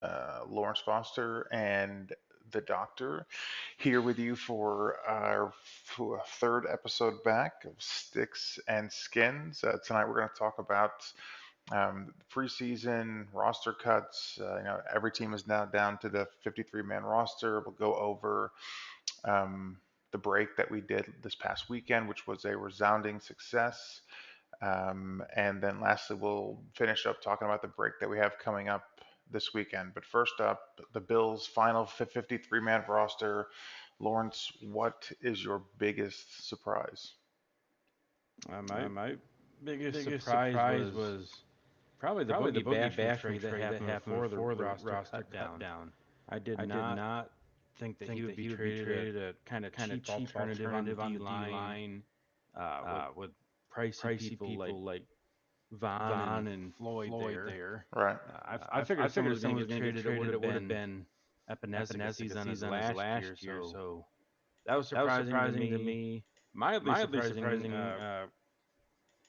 Lawrence Foster and the Doctor, here with you for a third episode back of Sticks and Skins. Tonight we're going to talk about preseason roster cuts. Every team is now down to the 53-man roster. We'll go over um, the break that we did this past weekend, which was a resounding success. And then lastly, we'll finish up talking about the break that we have coming up this weekend. But first up, the Bills' final 53-man roster. Lawrence, what is your biggest surprise? My biggest surprise was probably the Boogie Basham trade that happened before the roster cut down. I did not think that he would be traded a kind of cheap alternative on the D line with pricey people like Vaughn and Floyd there. Right. I figured if someone was going to get traded, it would have been Epinesa because he's on his last year. So that was surprising to me. Mildly surprising.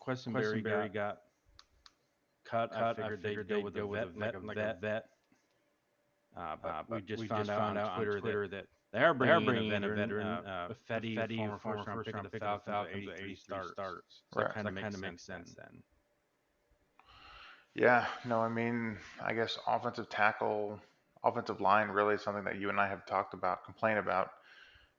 Questenberry got cut. I figured they'd go with a vet, like a vet. But we just found out on Twitter that they are bringing in a veteran, Fetty, a former first round pick of the Falcons, with 83 starts. So that Right. kind of makes sense then. Yeah, no, I mean, I guess offensive tackle, offensive line really is something that you and I have talked about, complained about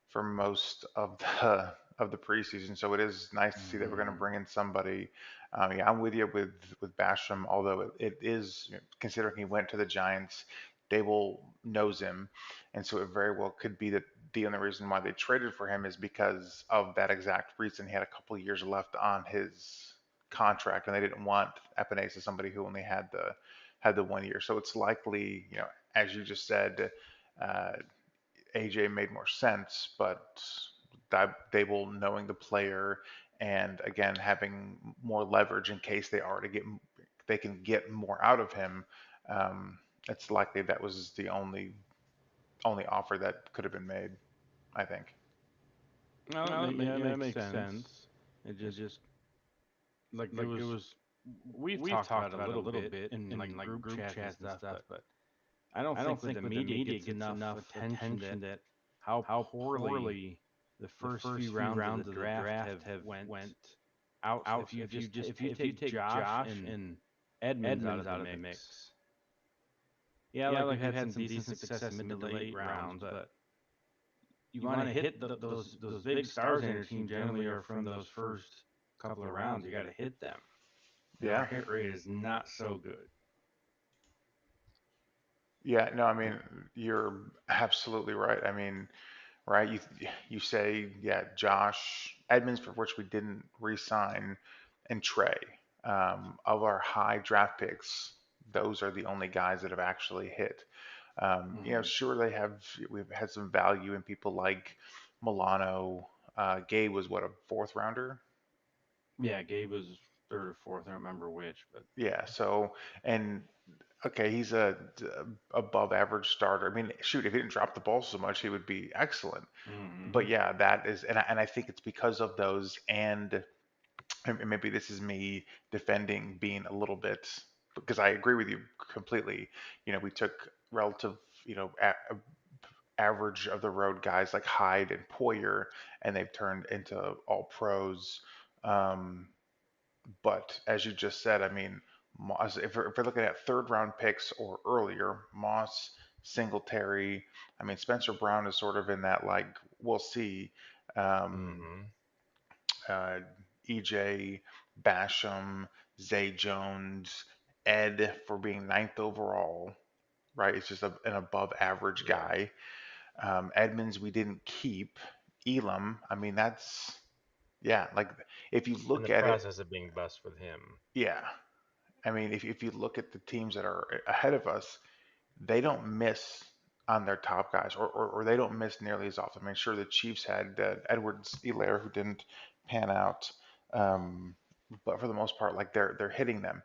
for most of the preseason. So it is nice to see that we're going to bring in somebody. Yeah, I'm with you with Basham, although it is considering he went to the Giants, Dable knows him, and so it very well could be that the only reason why they traded for him is because of that exact reason. He had a couple of years left on his contract, and they didn't want Epinesa, somebody who only had the 1 year. So it's likely, as you just said, uh, AJ made more sense, but Dable knowing the player and again having more leverage in case they can get more out of him. Um, it's likely that was the only offer that could have been made. I think. No, that makes sense. It just like it was. We've talked about it a little bit in like group chats and stuff, but I don't think with the media gets enough attention that how poorly the first few rounds of the draft have went out. If you take Josh and Edmonds out of the mix, yeah, like we've had some decent success in mid to late rounds, but you want to hit those big stars in your team generally are from those first couple of rounds. You got to hit them, and our Yeah. hit rate is not so good. Yeah. No, I mean you're absolutely right. I mean, right? You say, yeah, Josh Edmonds, for which we didn't re-sign, and Trey. Of our high draft picks, those are the only guys that have actually hit. Hmm. Sure we've had some value in people like Milano. Gabe was what, a fourth rounder? Yeah, Gabe was third or fourth. I don't remember which, but Yeah. So and okay, he's a above average starter. I mean, shoot, if he didn't drop the ball so much, he would be excellent. But hmm yeah, that is, and I think it's because of those, and maybe this is me defending being a little bit, because I agree with you completely. We took relative, average of the road guys like Hyde and Poyer, and they've turned into all pros. Um, but as you just said, I mean, Moss, if we're looking at third round picks or earlier, Moss, Singletary, I mean, Spencer Brown is sort of in that, like, we'll see. Um, hmm uh, EJ, Basham, Zay Jones, Ed for being ninth overall, right? It's just an above average yeah. guy. Edmonds, we didn't keep. Elam, I mean, yeah, like if you In look the at it, process of being bust with him. yeah. I mean, if you look at the teams that are ahead of us, they don't miss on their top guys, or they don't miss nearly as often. I mean, sure, the Chiefs had Edwards Elaire who didn't pan out, um, but for the most part, like they're hitting them.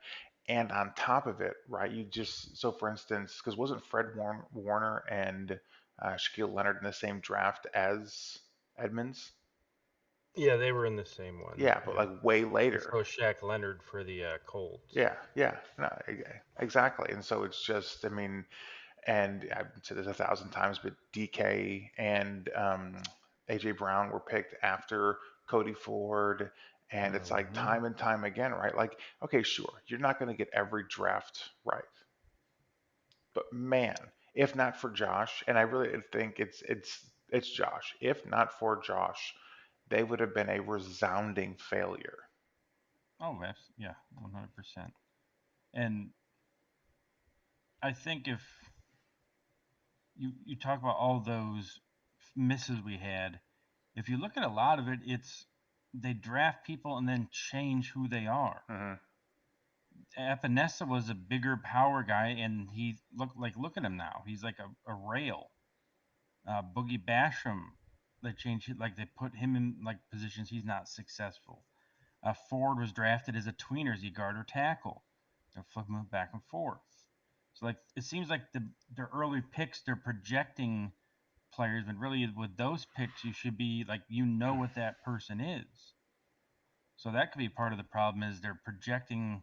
And on top of it, right? So for instance, because wasn't Warner and Shaquille Leonard in the same draft as Edmonds? Yeah, they were in the same one. Yeah, but like way So later. was Shaq Leonard for the Colts. Yeah, yeah, no, exactly. And so it's just, I mean, And I've said this 1,000 times, but DK and AJ Brown were picked after Cody Ford. And it's like Mhm. time and time again, right? Like, okay, sure, you're not going to get every draft right, but man, if not for Josh, and I really think it's Josh. If not for Josh, they would have been a resounding failure. Oh, yeah, 100%. And I think if you talk about all those misses we had, if you look at a lot of it, it's they draft people and then change who they are. Hmm. Epinesa was a bigger power guy, and he look at him now. He's like a rail. Boogie Basham, they changed it, like they put him in like positions he's not successful. Ford was drafted as a tweener, as he guard or tackle. They're flipping him back and forth. So like it seems like the early picks they're projecting players, but really with those picks you should be like what that person is. So that could be part of the problem is they're projecting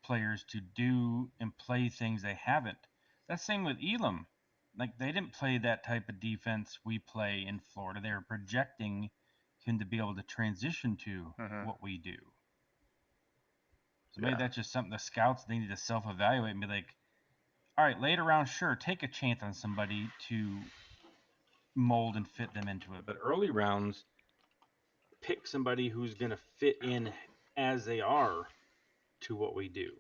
players to do and play things they haven't. That's the same with Elam. Like they didn't play that type of defense we play in Florida. They were projecting him to be able to transition to Hmm. what we do. So maybe Yeah. that's just something the scouts they need to self-evaluate and be like, all right, later round, sure, take a chance on somebody to mold and fit them into it. But early rounds, pick somebody who's going to fit in as they are to what we do.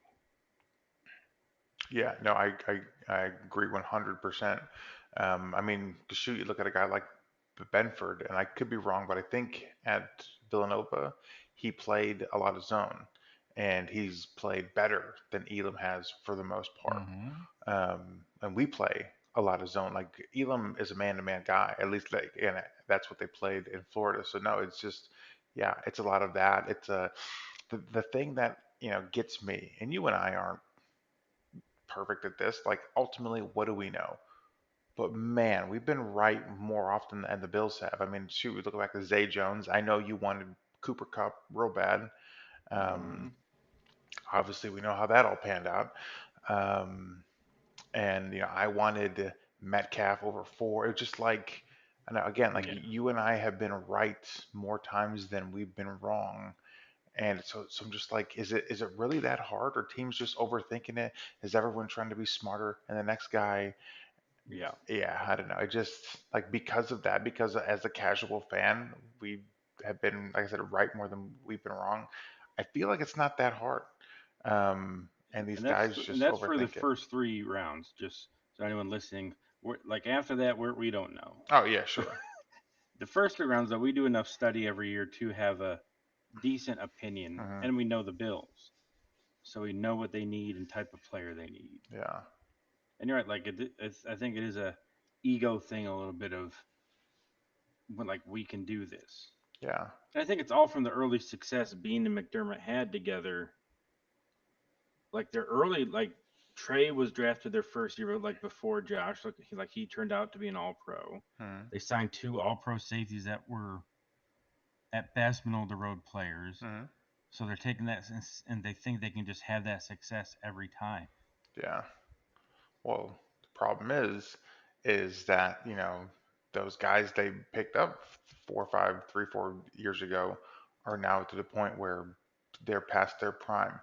Yeah, no, I agree 100%. I mean, to shoot, you look at a guy like Benford, and I could be wrong, but I think at Villanova, he played a lot of zone, and he's played better than Elam has for the most part. Mm-hmm. And we play a lot of zone. Like Elam is a man-to-man guy, at least like, and that's what they played in Florida. So no, it's just, yeah, it's a lot of that. It's the thing that, gets me, and you and I aren't perfect at this. Like ultimately, what do we know? But man, we've been right more often than the Bills have. I mean, shoot, we look back to Zay Jones. I know you wanted Cooper Cup real bad. Um, Mm-hmm. Obviously, we know how that all panned out. Um, and I wanted Metcalf over four. It was just like, I know again, like Yeah. you and I have been right more times than we've been wrong. And so I'm just like, is it really that hard? Or teams just overthinking it? Is everyone trying to be smarter? And the next guy, Yeah. yeah, I don't know. It just like because of that, because as a casual fan, we have been, like I said, right more than we've been wrong. I feel like it's not that hard. And these guys And just that's for the overthink it. first 3 rounds. Just so anyone listening, we're like after that, we don't know. Oh yeah, sure. The first 3 rounds, though, we do enough study every year to have a decent opinion, Hmm. and we know the Bills, so we know what they need and type of player they need. Yeah, And you're right, like I think it is a ego thing, a little bit of when like we can do this. yeah. And I think it's all from the early success Bean and McDermott had together. Like their early, like Trey was drafted their first year, like before Josh. He turned out to be an All Pro. Hmm. They signed 2 All Pro safeties that were at best middle of the road players. Hmm. So they're taking that and they think they can just have that success every time. Yeah. Well, the problem is that, those guys they picked up 4 or 5, 3, 4 years ago are now to the point where they're past their prime,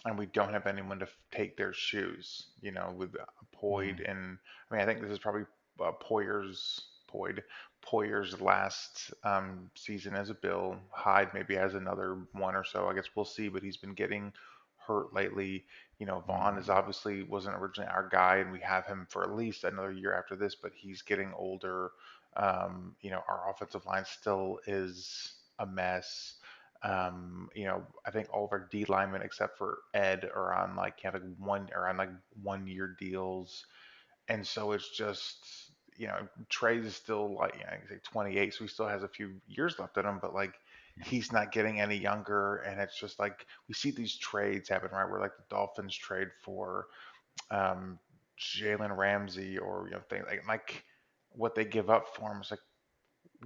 and we don't have anyone to take their shoes, with Mm. Poyd. And I mean, I think this is probably Poyd, Poyer's last season as a Bill. Hyde maybe has another one or so. I guess we'll see, but he's been getting hurt lately. Vaughn is Mm-hmm. obviously wasn't originally our guy, and we have him for at least another year after this, but he's getting older. Our offensive line still is a mess. I think all of our D linemen except for Ed are on like have like 1 year deals, and so it's just Trey is still like he's like 28, so he still has a few years left in him, but like Yeah. he's not getting any younger, and it's just like we see these trades happen, right? Where like the Dolphins trade for um, Jalen Ramsey, or things like what they give up for him is like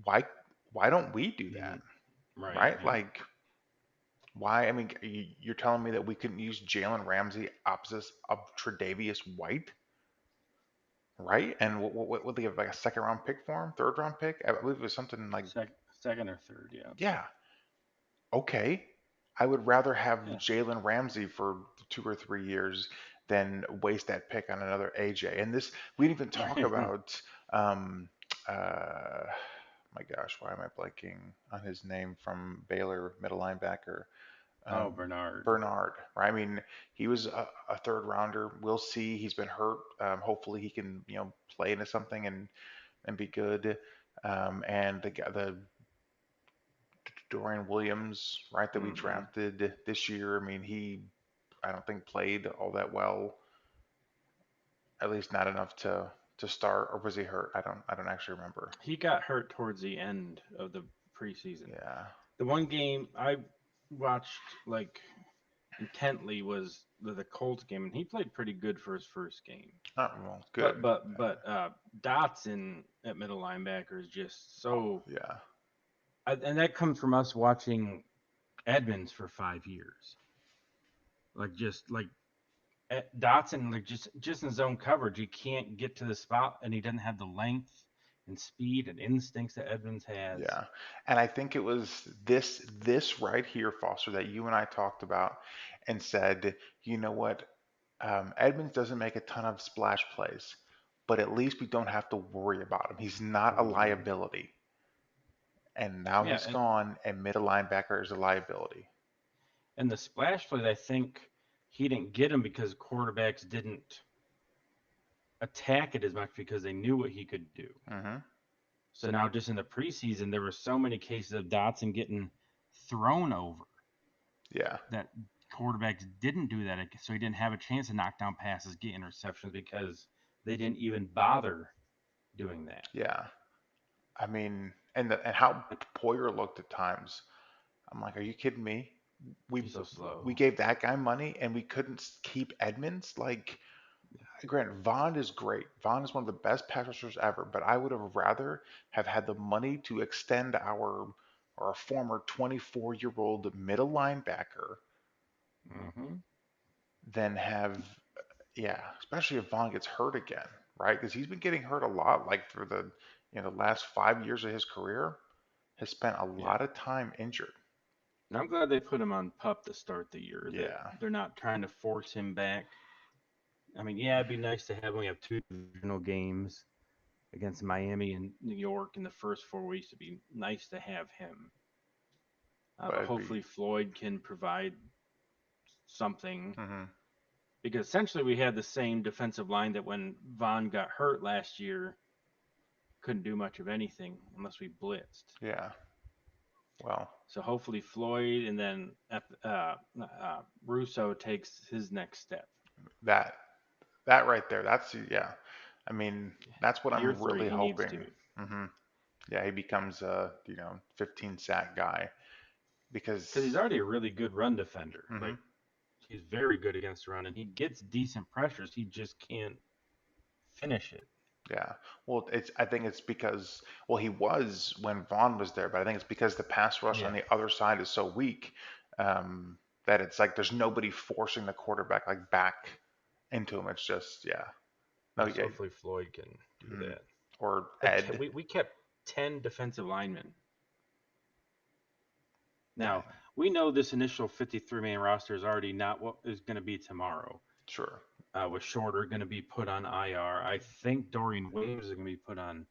why why don't we do that, Right. right? Yeah. Like why? I mean, you're telling me that we couldn't use Jalen Ramsey opposite of Tre'Davious White? right? And what would they give, like a second round pick for him, third round pick? I believe it was something like, Second or third, yeah. yeah, okay. I would rather have Yeah. Jalen Ramsey for 2 or 3 years than waste that pick on another AJ. And this, we didn't even talk Right. about, um, my gosh, why am I blanking on his name from Baylor, middle linebacker? Oh, Um, Bernard. Bernard, right? I mean, he was a third rounder. We'll see. He's been hurt. Hopefully, he can play into something and be good. And the Dorian Williams, right, that we drafted this year. I mean, I don't think played all that well. At least not enough to start. Or was he hurt? I don't actually remember. He got hurt towards the end of the preseason. Yeah. The one game I watched like intently was the Colts game, and he played pretty good for his first game. Well, good. But Dotson at middle linebacker is just so. Yeah. And that comes from us watching Edmonds for 5 years. Dotson, like just in zone coverage, he can't get to the spot, and he doesn't have the length and speed and instincts that Edmonds has. Yeah. And I think it was this right here, Foster, that you and I talked about and said, you know what? Edmonds doesn't make a ton of splash plays, but at least we don't have to worry about him. He's not a liability. And now Yeah, he's gone, and middle linebacker is a liability. And the splash plays, I think he didn't get them because quarterbacks didn't attack it as much because they knew what he could do. Mm-hmm. So now, just in the preseason, there were so many cases of Dotson getting thrown over. Yeah. That quarterbacks didn't do that, so he didn't have a chance to knock down passes, get interceptions because they didn't even bother doing that. Yeah. I mean, and how Poyer looked at times. I'm like, are you kidding me? He's so slow. We gave that guy money and we couldn't keep Edmonds. Like, granted, Vaughn is great. Vaughn is one of the best pass rushers ever, but I would have rather have had the money to extend our former 24-year-old middle linebacker than have, yeah, especially if Vaughn gets hurt again, right? Because he's been getting hurt a lot. Like for the last 5 years of his career, has spent a lot of time injured. And I'm glad they put him on PUP to start the year. Yeah. They're not trying to force him back. I mean, yeah, it'd be nice to have him. We have 2 divisional games against Miami and New York in the first 4 weeks. It'd be nice to have him. But hopefully Floyd can provide something. Because essentially we had the same defensive line that when Vaughn got hurt last year, couldn't do much of anything unless we blitzed. Yeah. Well. So hopefully Floyd and then Russo takes his next step. That right there. That's yeah. I mean, that's what I'm really hoping. Yeah, he becomes a 15 sack guy because he's already a really good run defender. Like he's very good against the run, and he gets decent pressures. He just can't finish it. Yeah. Well, I think it's because he was when Vaughn was there, but I think it's because the pass rush on the other side is so weak that it's like there's nobody forcing the quarterback like back into him. It's just No, hopefully Floyd can do that. Or Ed. We kept 10 defensive linemen. Now, we know this initial 53-man roster is already not what is going to be tomorrow. Sure. With Shorter going to be put on IR. I think Dorian Williams is going to be put on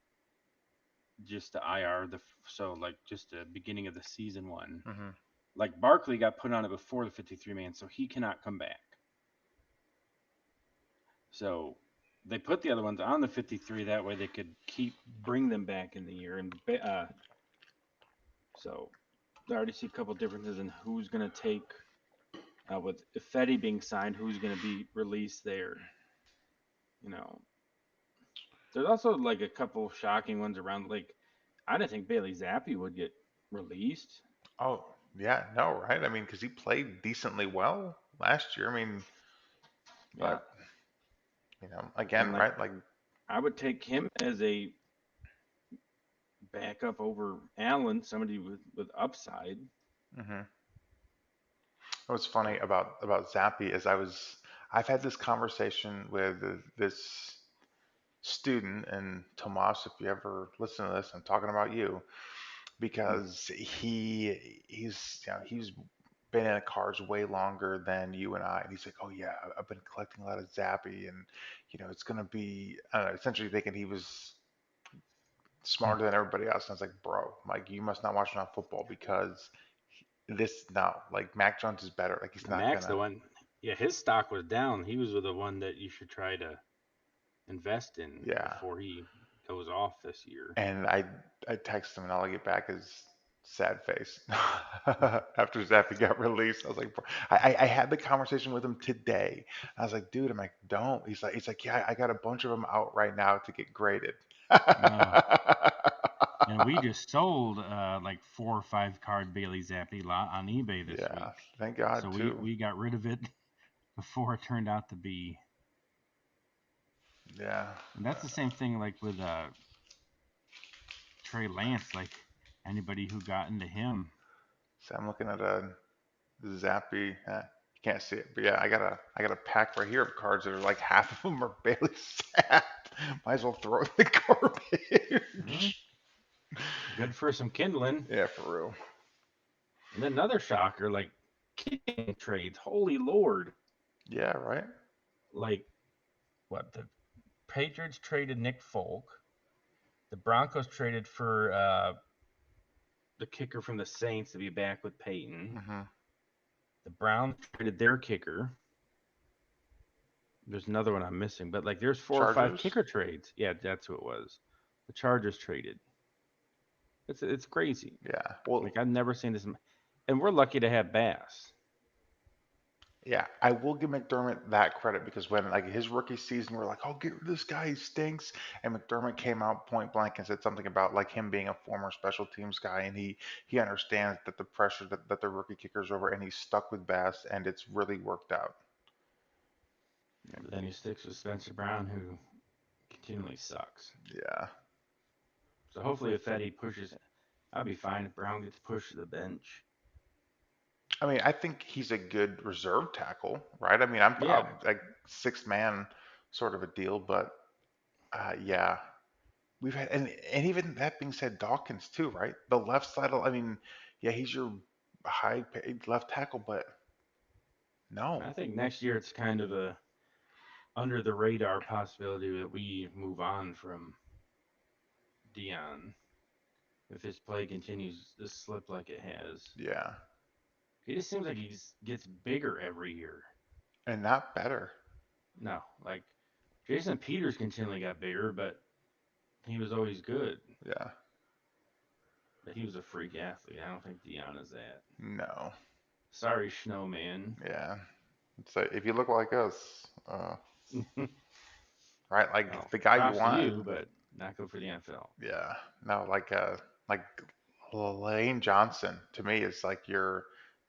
just the IR. So just the beginning of the season one. Like Barkley got put on it before the 53-man, so he cannot come back. So they put the other ones on the 53. That way they could bring them back in the year. And so I already see a couple differences in who's going to take. With Ifedi being signed, who's going to be released there? There's also like a couple shocking ones around. Like, I didn't think Bailey Zappi would get released. Oh yeah, no, right? I mean, because he played decently well last year. I mean, but again, right? Like, I would take him as a backup over Allen, somebody with upside. What's funny about Zappi is I've had this conversation with this student. And Tomas, if you ever listen to this, I'm talking about you because he's been in cars way longer than you and I. And he's like, oh yeah, I've been collecting a lot of Zappy, and it's gonna be I don't know, essentially thinking he was smarter than everybody else. And I was like, bro, like you must not watch enough football because this no, like Mac Jones is better. Like he's not Mac's gonna. the one. Yeah, his stock was down. He was the one that you should try to invest in Yeah. before he goes off this year. And I text him and all I get back is sad face after Zappy got released. I was like, bro, I had the conversation with him today. I was like, dude, I'm like, don't. He's like, yeah, I got a bunch of them out right now to get graded. And we just sold like 4 or 5 card Bailey Zappi lot on eBay this week. Yeah, thank God So too. we got rid of it before it turned out to be. Yeah. And that's the same thing like with Trey Lance. Like anybody who got into him. So I'm looking at a Zappy. You can't see it, but yeah, I got a pack right here of cards that are like half of them are Bailey Zapp. Might as well throw it in the garbage. Good for some kindling. Yeah, for real. And then another shocker, like kicking trades. Holy Lord. Yeah, right. Like what the Patriots traded Nick Folk. The Broncos traded for the kicker from the Saints to be back with Peyton. Mm-hmm. The Browns traded their kicker. There's another one I'm missing, but like there's 4 or 5 kicker trades. Yeah, that's who it was. The Chargers traded. It's crazy. Yeah. Well, like I've never seen this, and we're lucky to have Bass. Yeah, I will give McDermott that credit because when like his rookie season, we're like, "Oh, get rid of this guy, he stinks." And McDermott came out point blank and said something about like him being a former special teams guy, and he understands that the pressure that the rookie kicker's over, and he's stuck with Bass, and it's really worked out. Yeah, but then he sticks with Spencer Brown, who continually sucks. Yeah. So hopefully, if Fetty pushes, I'll be fine if Brown gets pushed to the bench. I mean, I think he's a good reserve tackle, right? I mean, I'm like 6-man sort of a deal, but yeah, we've had, and even that being said, Dawkins too, right? The left side, I mean, yeah, he's your high paid left tackle, but no. I think next year it's kind of a under the radar possibility that we move on from Dion if his play continues to slip like it has. Yeah. He just seems like he gets bigger every year. And not better. No, like Jason Peters continually got bigger, but he was always good. Yeah. But he was a freak athlete. I don't think Dion is that. No. Sorry, Snowman. Yeah. It's like, if you look like us, right? Like well, the guy you want. You, but not good for the NFL. Yeah. No, like Lane Johnson to me is like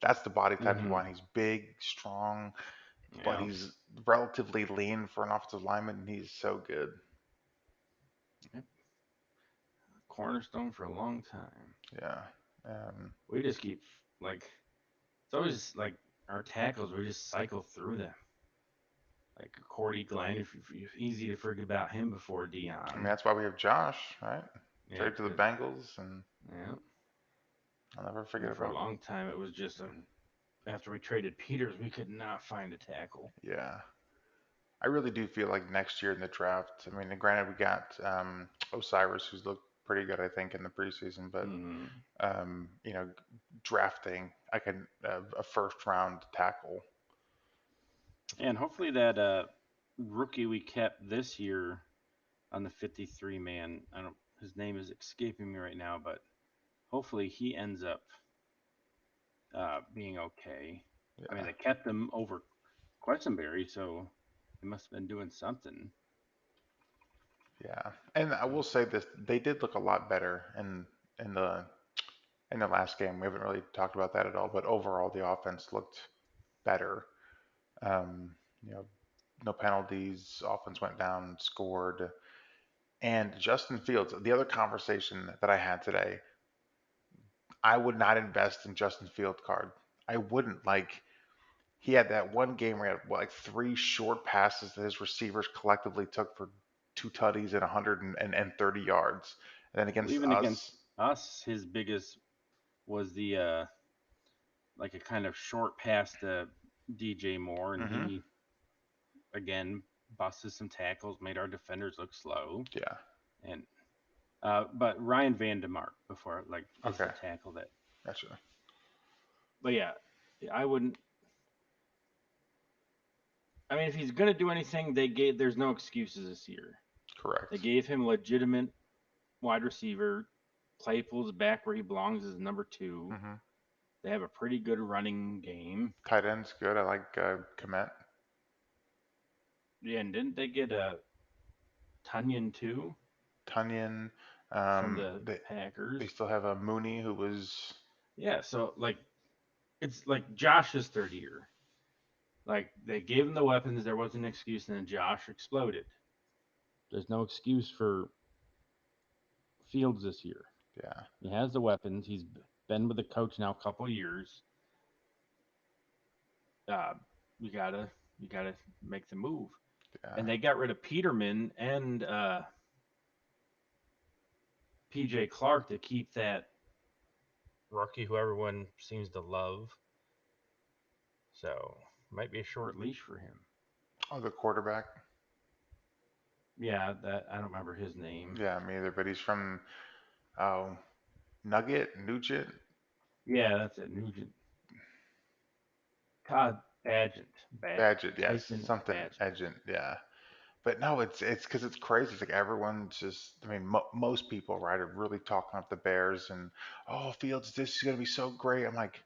that's the body type you want. He's big, strong, but he's relatively lean for an offensive lineman, and he's so good. Yep. Cornerstone for a long time. Yeah. We just keep like it's always like our tackles. We just cycle through them. Like Cordy Glenn, if easy to forget about him before Dion. I mean, that's why we have Josh, right? Trade to the Bengals, and I'll never forget for a long time. It was just after we traded Peters, we could not find a tackle. Yeah, I really do feel like next year in the draft. I mean, granted, we got Osiris, who's looked pretty good, I think, in the preseason, but drafting a first round tackle. And hopefully that rookie we kept this year on the 53 man, his name is escaping me right now, but hopefully he ends up being okay. Yeah. I mean, they kept him over Questenberry, so they must have been doing something. Yeah, and I will say this: they did look a lot better in the last game. We haven't really talked about that at all, but overall the offense looked better. No penalties, offense went down, scored. And Justin Fields, the other conversation that I had today, I would not invest in Justin Fields card. I wouldn't. Like, he had that one game where he had 3 short passes that his receivers collectively took for 2 tutties and 130 yards. And then against even us, against us, his biggest was the like a kind of short pass to DJ Moore, and he again busted some tackles, made our defenders look slow. yeah. And but Ryan Vandemark before is Okay. the tackle that. Gotcha. But yeah, I wouldn't. I mean, if he's gonna do anything, there's no excuses this year. Correct. They gave him legitimate wide receiver. Claypool's back where he belongs as number 2. They have a pretty good running game. Tight end's good. I like Komet. Yeah, and didn't they get a Tunyon too? Tunyon. From the Packers. They still have a Mooney who was. Yeah, so it's like Josh's third year. Like they gave him the weapons, there was an excuse, and then Josh exploded. There's no excuse for Fields this year. Yeah. He has the weapons. He's been with the coach now a couple of years. You gotta make the move. Yeah. And they got rid of Peterman and PJ Clark to keep that rookie who everyone seems to love. So might be a short leash for him. Oh, the quarterback. Yeah, that I don't remember his name. Yeah, me either. But he's from Nugget. Yeah, that's it. Nugent. God, Badgett, yes, something Badgett, yeah. But no, it's because it's crazy. It's like everyone's just. I mean, most people, right, are really talking up the Bears and Fields, this is gonna be so great. I'm like,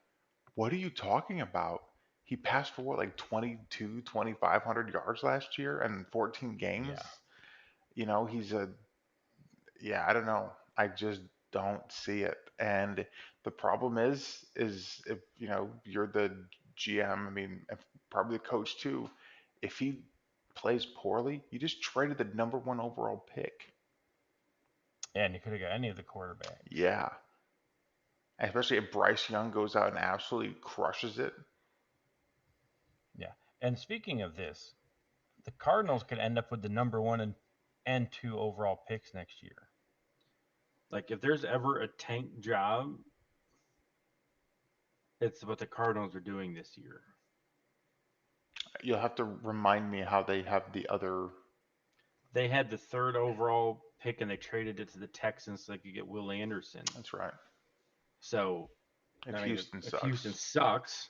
what are you talking about? He passed for what, like 2,500 yards last year and 14 games. Yeah. You know, I don't know. I just don't see it. And the problem is if you're the GM, I mean, probably the coach too, if he plays poorly, you just traded the number 1 overall pick. Yeah, and you could have got any of the quarterbacks. Yeah. Especially if Bryce Young goes out and absolutely crushes it. Yeah. And speaking of this, the Cardinals could end up with the number 1 and 2 overall picks next year. Like if there's ever a tank job, it's what the Cardinals are doing this year. You'll have to remind me how they have the other. They had the 3rd overall pick and they traded it to the Texans so they could get Will Anderson. That's right. So if Houston sucks,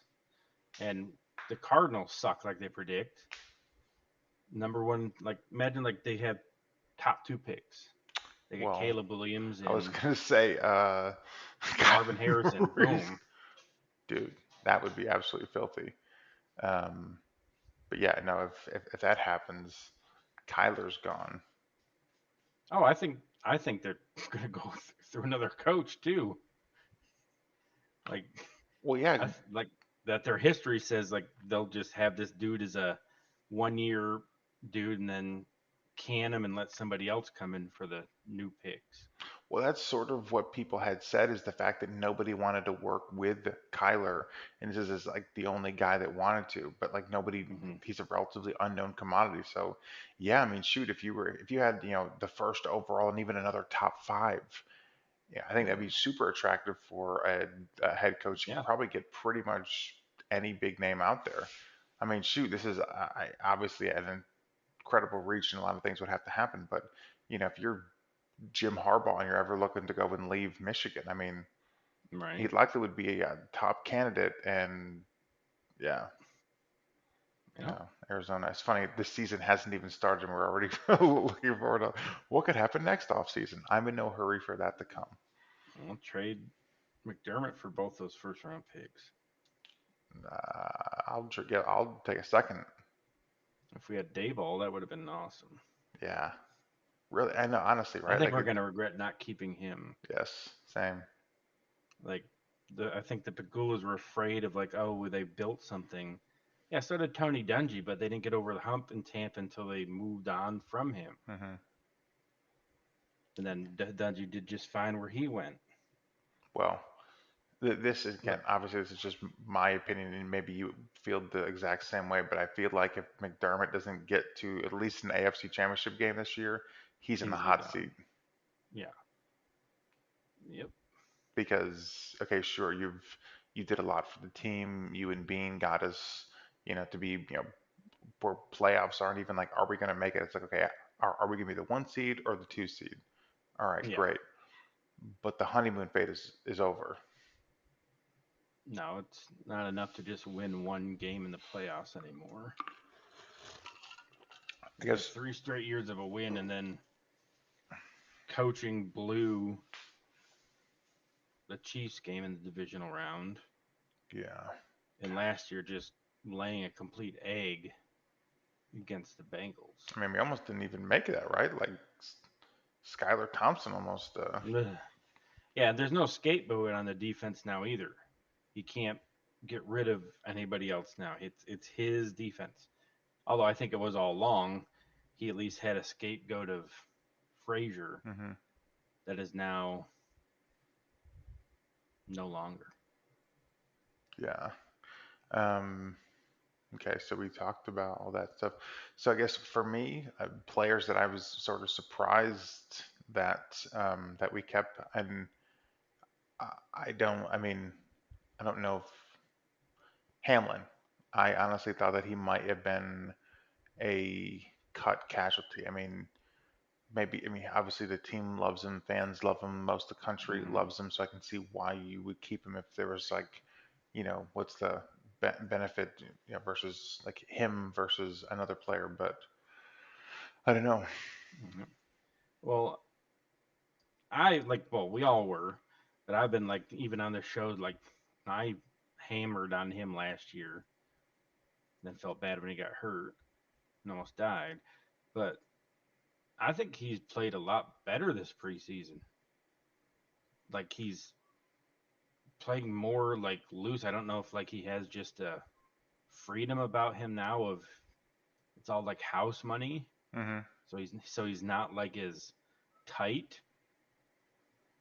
and the Cardinals suck like they predict, number 1, imagine they have top 2 picks. They get Caleb Williams and I was gonna say Marvin Harrison. Boom. Dude, that would be absolutely filthy. But yeah, no, if that happens, Kyler's gone. Oh, I think they're gonna go through another coach too. That their history says they'll just have this dude as a 1-year dude and then can him and let somebody else come in for the new picks. Well, that's sort of what people had said, is the fact that nobody wanted to work with Kyler, and this is the only guy that wanted to, but nobody, he's a relatively unknown commodity. So yeah, I mean, shoot, if you had, the 1st overall and even another top 5, yeah, I think that'd be super attractive for a head coach. You can probably get pretty much any big name out there. I mean, shoot, this is obviously an incredible reach, and a lot of things would have to happen. But if you're Jim Harbaugh and you're ever looking to go and leave Michigan, I mean, right, he likely would be a top candidate. And Arizona. It's funny, this season hasn't even started, and we're already looking forward to what could happen next offseason. I'm in no hurry for that to come. I'll trade McDermott for both those 1st-round picks. I'll take a second. If we had Daboll, that would have been awesome. Yeah, really. I know, honestly, right? I think we're gonna regret not keeping him. Yes, same. I think the Pagulas were afraid of they built something. Yeah, so did Tony Dungy, but they didn't get over the hump in Tampa until they moved on from him. Mm-hmm. And then Dungy did just fine where he went. Well, This is, again, obviously this is just my opinion, and maybe you feel the exact same way, but I feel like if McDermott doesn't get to at least an AFC Championship game this year, he's in the hot seat. Yeah. Yep. Because, okay, sure, you did a lot for the team. You and Bean got us, to be, where playoffs aren't even like, are we going to make it? It's like, okay, are we going to be the 1 seed or the 2 seed? All right, great. But the honeymoon phase is over. No, it's not enough to just win one game in the playoffs anymore. I guess 3 straight years of a win, and then coaching blew the Chiefs game in the divisional round. Yeah. And last year just laying a complete egg against the Bengals. I mean, we almost didn't even make that, right? Like Skylar Thompson almost. Yeah, there's no scapegoat on the defense now either. He can't get rid of anybody else now. It's his defense. Although I think it was all along, he at least had a scapegoat of Frazier that is now no longer. Yeah. Okay, so we talked about all that stuff. So I guess for me, players that I was sort of surprised that that we kept, and I don't know if Hamlin. I honestly thought that he might have been a cut casualty. I mean, obviously the team loves him, fans love him, most of the country loves him, so I can see why you would keep him if there was like, what's the benefit, versus like him versus another player, but I don't know. Well, we all were, but I've been like, even on the show, like I hammered on him last year, then felt bad when he got hurt and almost died, but I think he's played a lot better this preseason. Like he's playing more like loose. I don't know if like he has just a freedom about him now of it's all like house money. So he's not like as tight.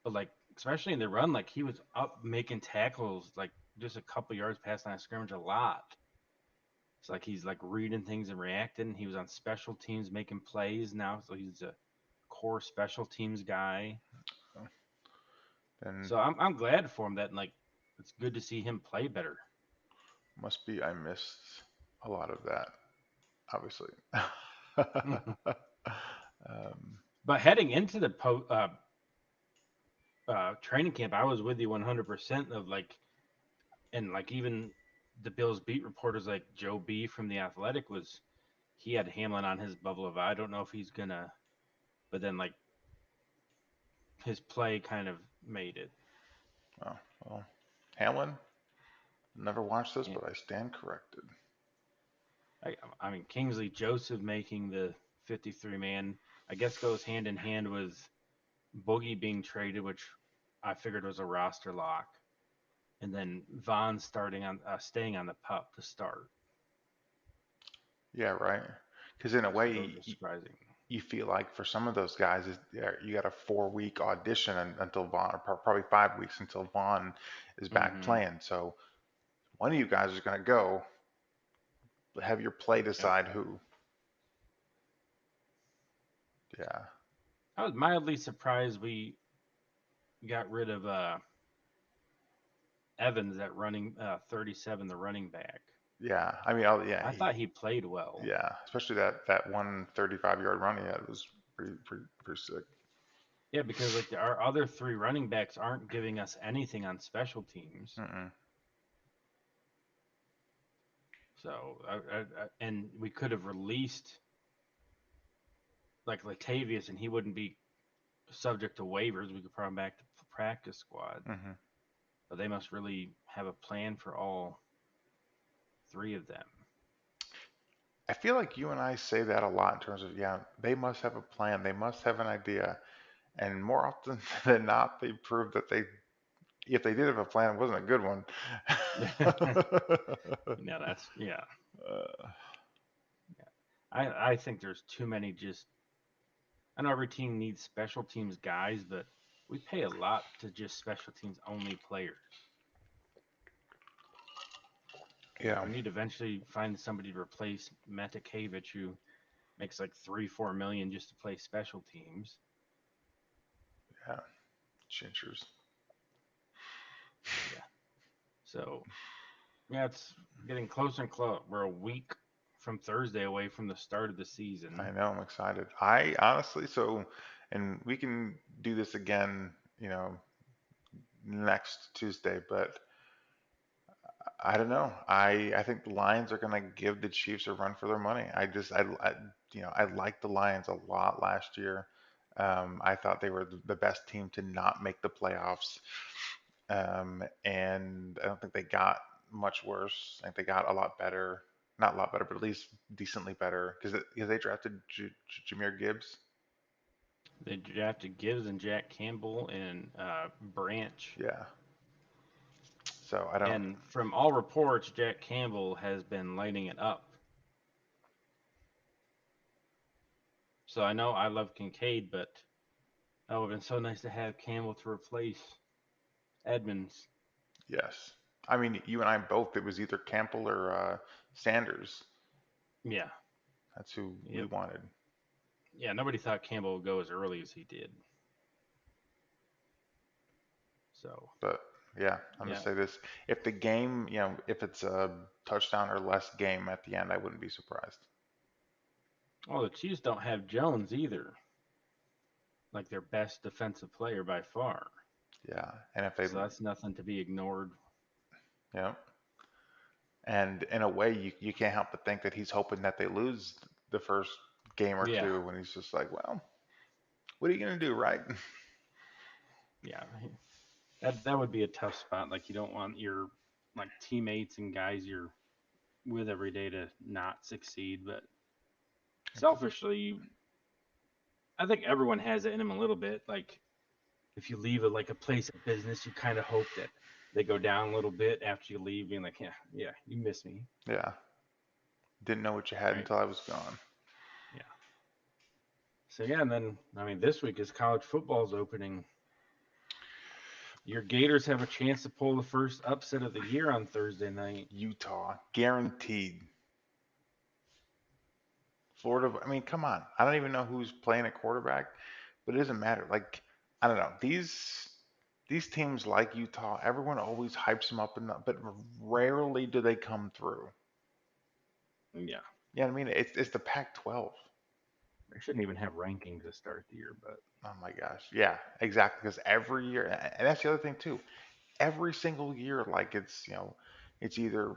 But like especially in the run, like he was up making tackles like just a couple yards past line of scrimmage a lot. It's like he's like reading things and reacting. He was on special teams making plays now, so he's a core special teams guy. So I'm glad for him that like it's good to see him play better. Must be I missed a lot of that, obviously. But heading into the training camp, I was with you 100% of like, and like even the Bills beat reporters like Joe B from The Athletic he had Hamlin on his bubble of I don't know if he's gonna, but then like his play kind of made it. Oh, well, Hamlin, never watched this, but I stand corrected. I mean, Kingsley Joseph making the 53-man, I guess goes hand in hand with Boogie being traded, which I figured was a roster lock, and then Vaughn staying on the pup to start. Yeah, right. Because in a way, you feel like for some of those guys, you got a 4-week audition until Vaughn, or probably 5 weeks until Vaughn is back playing. So one of you guys is going to go. Have your play decide who. Yeah. I was mildly surprised we got rid of Evans at running 37, the running back. Yeah, I mean, I thought he played well. Yeah, especially that one 35-yard run he had was pretty sick. Yeah, because like our other 3 running backs aren't giving us anything on special teams. So, and we could have released like Latavius, and he wouldn't be subject to waivers. We could put him back to practice squad. But they must really have a plan for all 3 of them. I feel like you and I say that a lot in terms of, they must have a plan. They must have an idea. And more often than not, they prove that if they did have a plan, it wasn't a good one. I think there's too many I know every team needs special teams guys, but we pay a lot to just special teams only players. Yeah. We need to eventually find somebody to replace Matakevich, who makes like 3-4 million just to play special teams. Yeah. Chinchers. Yeah. So, yeah, it's getting closer and closer. We're a week from Thursday away from the start of the season. I know. I'm excited. I honestly, and we can do this again, next Tuesday, but I don't know. I think the Lions are going to give the Chiefs a run for their money. I liked the Lions a lot last year. I thought they were the best team to not make the playoffs. And I don't think they got much worse. I think they got a lot better. Not a lot better, but at least decently better because they drafted Jameer Gibbs. They drafted Gibbs and Jack Campbell and Branch. Yeah. So I don't. And from all reports, Jack Campbell has been lighting it up. So I know I love Kincaid, but that would have been so nice to have Campbell to replace Edmonds. Yes. I mean, you and I both, it was either Campbell or Sanders. Yeah. That's who we wanted. Yeah, nobody thought Campbell would go as early as he did. So. But yeah, I'm gonna say this: if the game, if it's a touchdown or less game at the end, I wouldn't be surprised. Well, the Chiefs don't have Jones either, like their best defensive player by far. Yeah, and if they, so that's nothing to be ignored. Yeah, and in a way, you can't help but think that he's hoping that they lose the first game or two, when he's just like, well, what are you gonna do, right? Yeah, that would be a tough spot. Like, you don't want your teammates and guys you're with every day to not succeed. But selfishly, I think everyone has it in them a little bit. Like, if you leave a place of business, you kind of hope that they go down a little bit after you leave, being like, yeah, you miss me. Yeah. Didn't know what you had until I was gone. Yeah. So yeah, and then this week is college football's opening. Your Gators have a chance to pull the first upset of the year on Thursday night. Utah, guaranteed. Florida, come on. I don't even know who's playing at quarterback, but it doesn't matter. Like, I don't know. These teams like Utah, everyone always hypes them up, but rarely do they come through. Yeah. Yeah, it's the Pac-12. They shouldn't even have rankings to start the year, but oh my gosh, yeah, exactly. Because every year, and that's the other thing too. Every single year, like it's either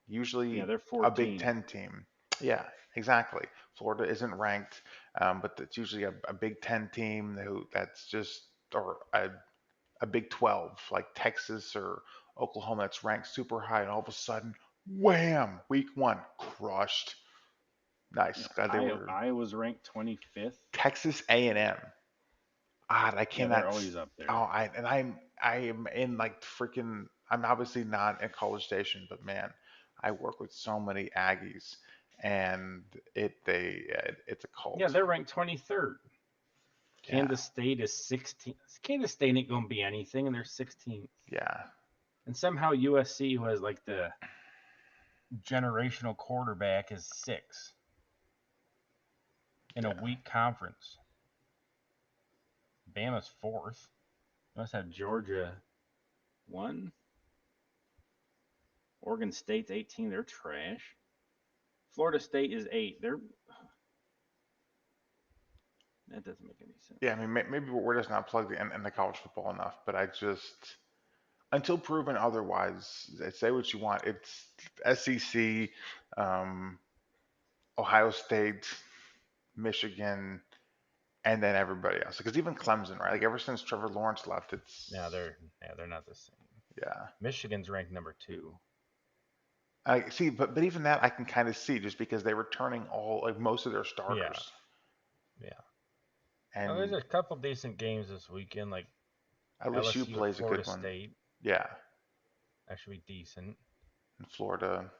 usually a Big Ten team. Yeah, exactly. Florida isn't ranked, but it's usually a Big Ten team that's just, or a Big 12, like Texas or Oklahoma, that's ranked super high, and all of a sudden, wham, week one, crushed. Nice. Glad they were. Iowa's ranked 25th. Texas A&M. I cannot. They're always up there. I am in freaking. I'm obviously not in College Station, but man, I work with so many Aggies, and it's a cult. Yeah, they're ranked 23rd. Kansas State is 16th. Kansas State ain't gonna be anything, and they're 16th. Yeah. And somehow USC, who has the generational quarterback, is 6th in a weak conference. Bama's 4th. You must have Georgia 1. Oregon State's 18. They're trash. Florida State is 8. That doesn't make any sense. Yeah, maybe we're just not plugged in the college football enough, but until proven otherwise, say what you want. It's SEC, Ohio State, Michigan, and then everybody else. Because even Clemson, right? Like, ever since Trevor Lawrence left, it's they're not the same. Yeah. Michigan's ranked number 2. I see, but even that I can kind of see, just because they're returning most of their starters. Yeah. And there's a couple decent games this weekend, like LSU plays Florida a good one. State. Yeah. Actually decent. And Florida,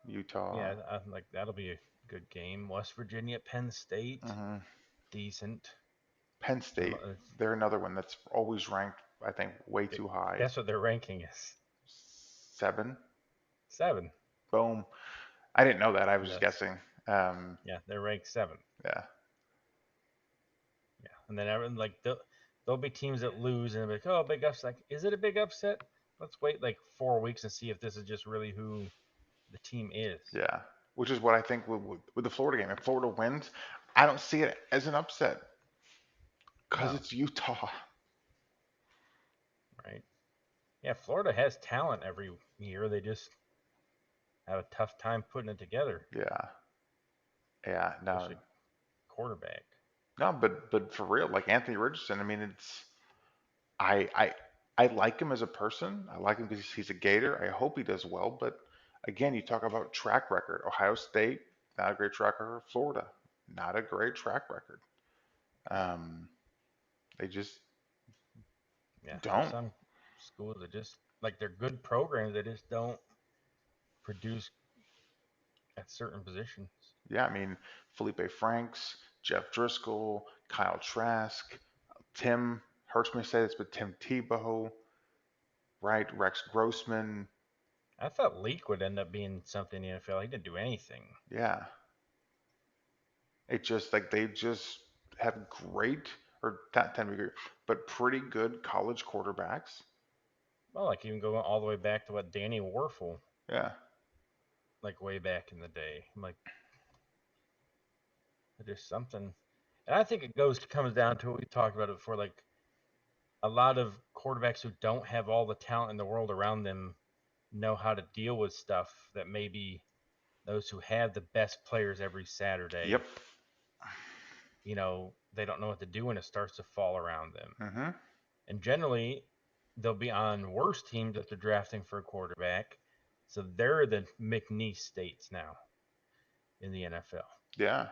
Utah. Yeah, I think that'll be a good game. West Virginia, Penn State. Mm-hmm. Decent. Penn State, they're another one that's always ranked, I think, way too high. That's what their ranking is. 7. 7. Boom. I didn't know that. I was just Yes. guessing. Yeah, they're ranked 7. Yeah. Yeah, and then everyone like there'll be teams that lose and they'll be like, oh, big upset. Like, is it a big upset? Let's wait like 4 weeks and see if this is just really who the team is. Yeah. Which is what I think with the Florida game. If Florida wins, I don't see it as an upset because No, it's Utah. right? Yeah, Florida has talent every year. They just have a tough time putting it together, Yeah. Yeah. No. especially quarterback. No. But for real, like Anthony Richardson. I mean, I I I like him as a person. I like him because he's a Gator. I hope he does well. But again, you talk about track record. Ohio State, not a great track record. Florida, not a great track record. Um, they just Yeah, there's don't. some schools that just like they're good programs. They just don't produce at certain positions. Yeah, I mean, Felipe Franks, Jeff Driscoll, Kyle Trask, Tim hurts me to say this, but Tim Tebow, right? Rex Grossman. I thought Leak would end up being something in the NFL. He didn't do anything. Yeah, it just like they just have great or not ten degree, but pretty good college quarterbacks. Well, like even going all the way back to what Danny Warfel, Yeah, like way back in the day. I'm like, there's something, and I think it comes down to what we talked about it before. Like a lot of quarterbacks who don't have all the talent in the world around them know how to deal with stuff that maybe those who have the best players every Saturday, yep. they don't know what to do when it starts to fall around them. Mm-hmm. And generally, they'll be on worse teams that they're drafting for a quarterback. So they're the McNeese states now in the NFL. Yeah,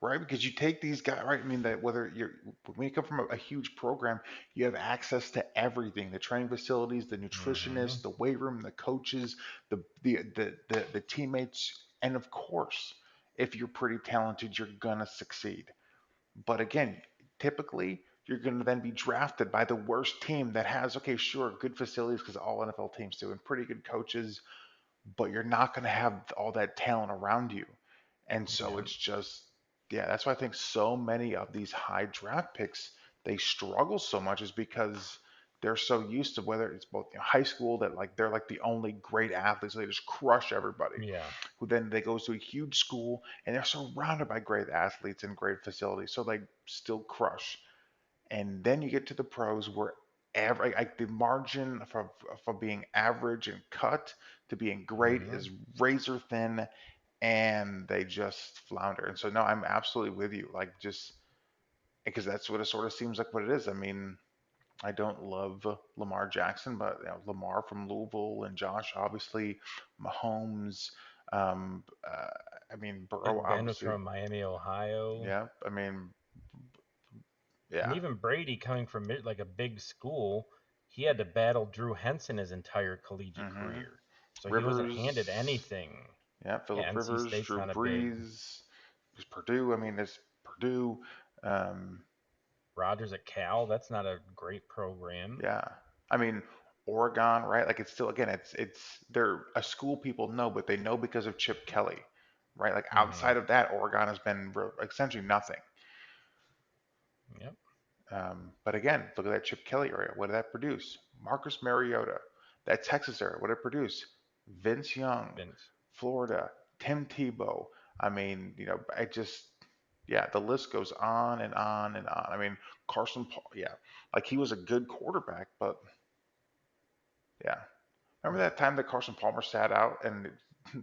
right. Because you take these guys, right? I mean, that whether you're when you come from a huge program, you have access to everything: the training facilities, the Mm-hmm. nutritionists, the weight room, the coaches, the teammates, and of course, if you're pretty talented, you're gonna succeed. But again, typically. You're going to then be drafted by the worst team that has, okay, sure, good facilities because all NFL teams do, and pretty good coaches, but you're not going to have all that talent around you. And so Yeah. it's just, yeah, that's why I think so many of these high draft picks, they struggle so much is because they're so used to whether it's both high school that like they're like the only great athletes, so they just crush everybody. Yeah. Who then they go to a huge school and they're surrounded by great athletes and great facilities, so they still crush. And then you get to the pros where like the margin from being average and cut to being great Mm-hmm. is razor thin, and they just flounder. And so no, I'm absolutely with you. Like just because that's what it sort of seems like what it is. I mean, I don't love Lamar Jackson, but Lamar from Louisville and Josh obviously, Mahomes. Um, uh, I mean Burrow Big Ben was obviously. from Miami, Ohio. Yeah, I mean And yeah. even Brady coming from like a big school, he had to battle Drew Henson his entire collegiate Hmm. career. So he wasn't handed Rivers. anything. Yeah, Yeah, Philip NC Rivers, State's Drew not a big. Brees, there's Purdue. I mean, there's Purdue. Um, Rogers at Cal, that's not a great program. yeah, I mean Oregon, right? Like it's still again, it's they're a school people know, but they know because of Chip Kelly, right? Like Mm-hmm. outside of that, Oregon has been essentially nothing. Yep. But again, look at that Chip Kelly area. What did that produce? Marcus Mariota. That Texas area. What did it produce? Vince Young, Vince. Florida, Tim Tebow. I mean, I just, yeah, the list goes on and on and on. I mean, Carson Paul, yeah, like he was a good quarterback, but yeah. Remember that time that Carson Palmer sat out and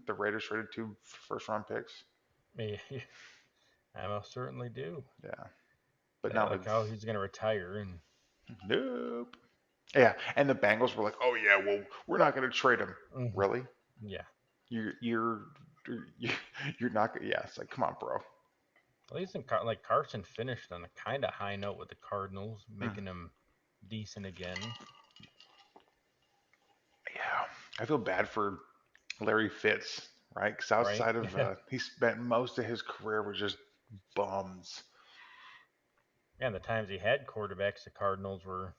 the Raiders traded 2 first round picks? Yeah, I most certainly do. Yeah. But Yeah, no, like how he's gonna retire and nope. Yeah, and the Bengals were like, "Oh yeah, well, we're not going to trade him." mhm. Really? Yeah. You're you're you're you're not gonna. Yeah, it's like, come on, bro. At least like Carson finished on a kind of high note with the Cardinals, Hmm. making him decent again. Yeah, I feel bad for Larry Fitz, right? Because Right? outside of he spent most of his career with just bums. And the times he had quarterbacks, the Cardinals were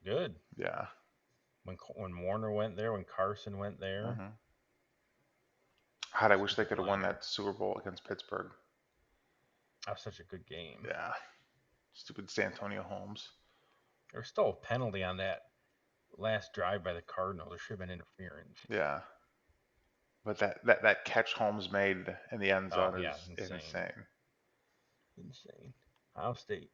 good. Yeah, when Warner went there, when Carson went there. Hmm. I wish they could have won that Super Bowl against Pittsburgh. That was such a good game. Yeah. Stupid Santonio Holmes. There's still a penalty on that last drive by the Cardinals. There should have been interference. Yeah. But that catch Holmes made in the end zone is insane. Insane. Ohio State.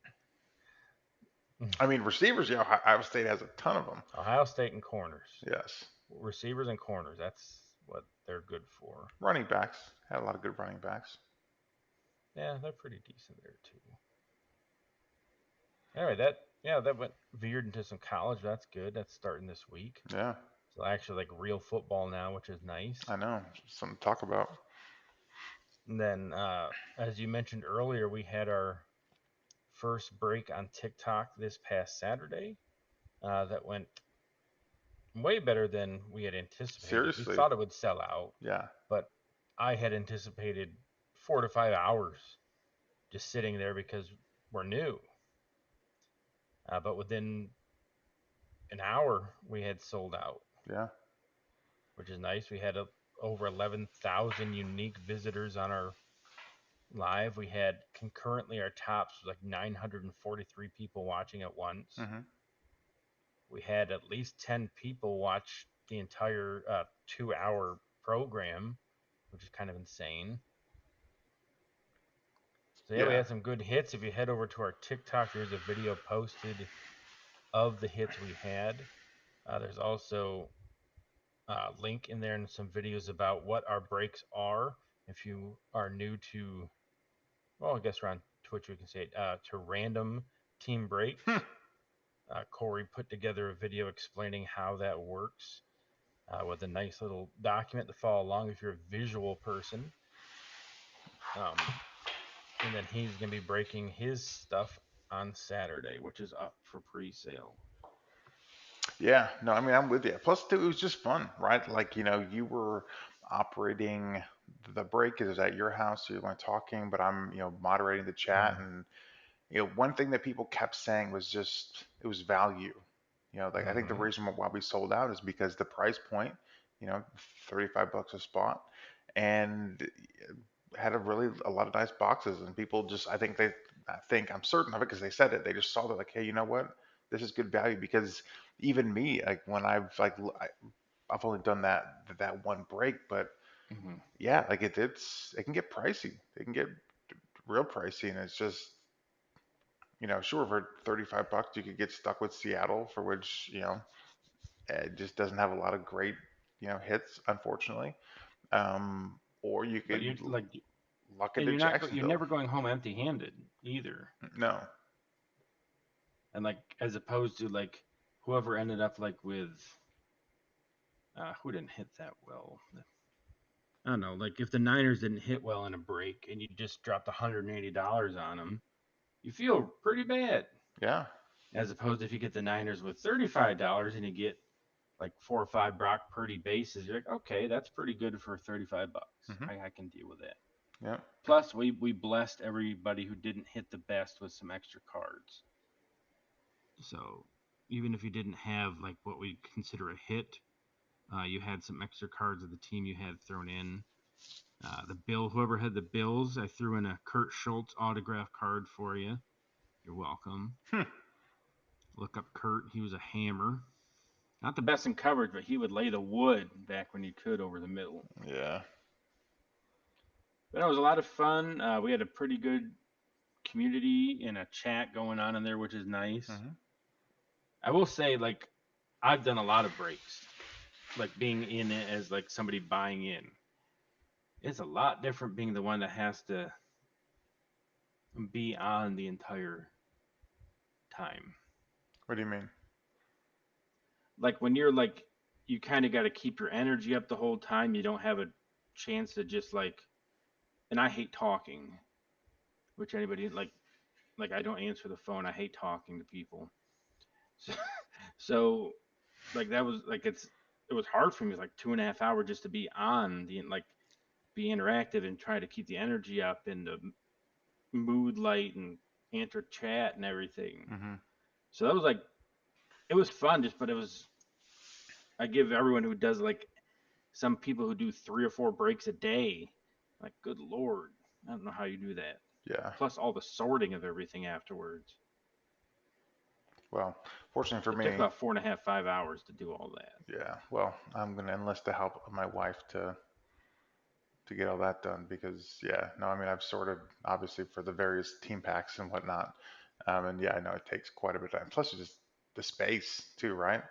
I mean, receivers, Ohio State has a ton of them. Ohio State and corners. Yes. Receivers and corners. That's what they're good for. Running backs. Had a lot of good running backs. Yeah, they're pretty decent there, too. Anyway, that went veered into some college. That's good. That's starting this week. Yeah. So actually like real football now, which is nice. I know. Something to talk about. And then, as you mentioned earlier, we had our first break on TikTok this past Saturday. That went way better than we had anticipated. Seriously? We thought it would sell out. Yeah. But I had anticipated 4 to 5 hours just sitting there because we're new. But within an hour, we had sold out. Yeah. Which is nice. We had over 11,000 unique visitors on our live. We had concurrently our tops was like 943 people watching at once. Mm-hmm. We had at least 10 people watch the entire 2-hour program, which is kind of insane. So yeah, we had some good hits. If you head over to our TikTok, there's a video posted of the hits we had. There's also a link in there and some videos about what our breaks are. If you are new to, well, I guess around Twitch we can say it, to Random Team Breaks. Corey put together a video explaining how that works with a nice little document to follow along if you're a visual person. And then he's going to be breaking his stuff on Saturday, which is up for pre-sale. Yeah, no, I mean, I'm with you. Plus, too, it was just fun, right? Like, you were operating the break is at your house, so you weren't talking, but I'm, moderating the chat. Mhm. And, one thing that people kept saying was just, it was value. I think the reason why we sold out is because the price point, $35 a spot, and had a lot of nice boxes, and people just, I'm certain of it because they said it. They just saw that, like, hey, you know what? This is good value, because even me, like, when I've only done that one break, but yeah, like it can get pricey. It can get real pricey, and it's just, sure, for $35 you could get stuck with Seattle, for which, it just doesn't have a lot of great, hits, unfortunately. Or you But could you're like, luck and into you're Jacksonville. never going home empty-handed either. No. And like, as opposed to like whoever ended up like with, who didn't hit that well? I don't know. Like if the Niners didn't hit well in a break and you just dropped $180 on them, you feel pretty bad. Yeah. As opposed to if you get the Niners with $35 and you get like 4 or 5 Brock Purdy bases, you're like, okay, that's pretty good for $35. I can deal with that. Yeah. Plus, we blessed everybody who didn't hit the best with some extra cards. So even if you didn't have like what we consider a hit, you had some extra cards of the team you had thrown in. Whoever had the Bills, I threw in a Kurt Schultz autograph card for you. You're welcome. Look up Kurt. He was a hammer. Not the best in coverage, but he would lay the wood back when he could over the middle. Yeah. But it was a lot of fun. We had a pretty good community and a chat going on in there, which is nice. I will say, like, I've done a lot of breaks, like being in it as like somebody buying in. It's a lot different being the one that has to be on the entire time. What do you mean? Like when you're like, you kind of got to keep your energy up the whole time. You don't have a chance to just like, and I hate talking, which anybody like I don't answer the phone. I hate talking to people. So like that was like, it was hard for me. It was like 2.5 hours just to be on the, like, be interactive and try to keep the energy up and the mood light and answer chat and everything. So that was like, it was fun, but it was I give everyone who does like some people who do 3 or 4 breaks a day, like good lord, I don't know how you do that. Yeah. Plus all the sorting of everything afterwards. Well, fortunately for It me, took about 4.5, 5 hours to do all that. yeah. Well, I'm gonna enlist the help of my wife to get all that done because yeah, no, I mean I've sorted obviously for the various team packs and whatnot, and yeah, I know it takes quite a bit of time. Plus, it's just the space too, right?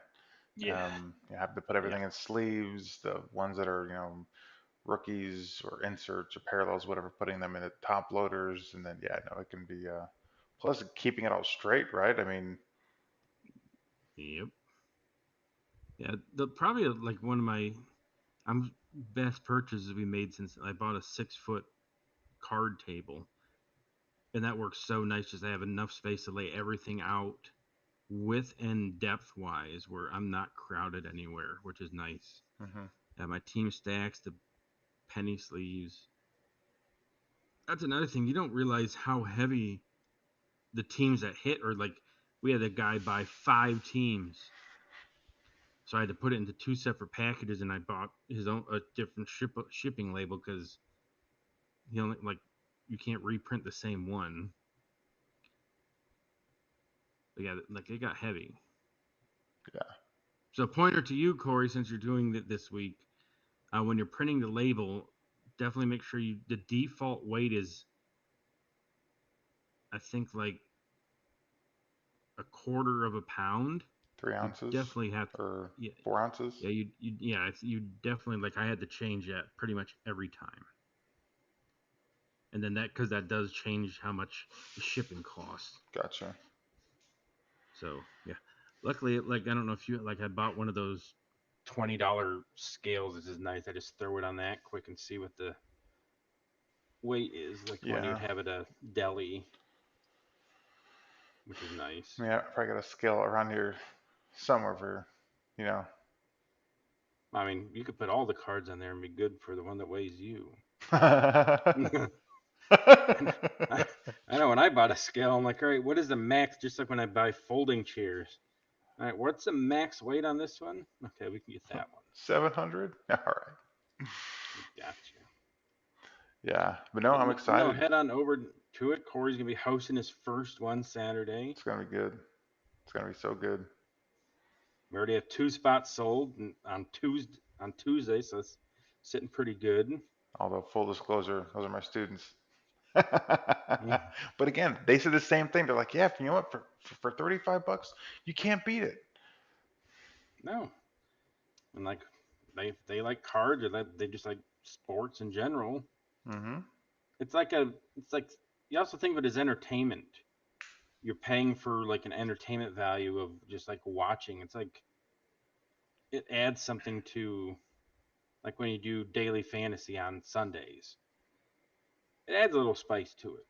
Yeah. You have to put everything in sleeves, the ones that are rookies or inserts or parallels, whatever, putting them in the top loaders, and then yeah, no, it can be. Plus, keeping it all straight, right? I mean, Yep. Yeah, the probably like one of my best purchases we made since I bought a 6-foot card table, and that works so nice. Just I have enough space to lay everything out, width and depth wise, where I'm not crowded anywhere, which is nice. mhm. I have my team stacks, the penny sleeves. That's another thing. You don't realize how heavy the teams that hit are. Like we had a guy buy 5 teams, so I had to put it into 2 separate packages, and I bought his own a different shipping label because he only like you can't reprint the same one. But yeah, like it got heavy. Yeah, So pointer to you, Corey, since you're doing it this week, when you're printing the label, definitely make sure the default weight is, I think, like a quarter of a pound. 3 ounces Definitely have, or yeah, 4 ounces. yeah, you definitely like I had to change that pretty much every time, and then because that does change how much the shipping costs. Gotcha. So yeah, luckily, like I don't know if you like I bought one of those $20 scales. This is nice. I just throw it on that quick and see what the weight is, like one you'd Yeah. have at a deli, which is nice. Yeah, probably got a scale around here somewhere for, you know. I mean, you could put all the cards on there and be good for the one that weighs you. I know when I bought a scale, I'm like, all right, what is the max? Just like when I buy folding chairs. All right, what's the max weight on this one? Okay, we can get that one. 700? All right. Gotcha. Yeah, but no, I'm excited. Head on over to it. Corey's gonna be hosting his first one Saturday. It's gonna be good. It's gonna be so good. We already have 2 spots sold on Tuesday, so it's sitting pretty good. Although full disclosure, those are my students. Yeah. But again, they said the same thing. They're like, yeah, you know what? For $35, you can't beat it. No, and like they like cards, or they just like sports in general. Mm-hmm. It's like you also think of it as entertainment. You're paying for like an entertainment value of just like watching. It's like it adds something to, like when you do daily fantasy on Sundays. It adds a little spice to it.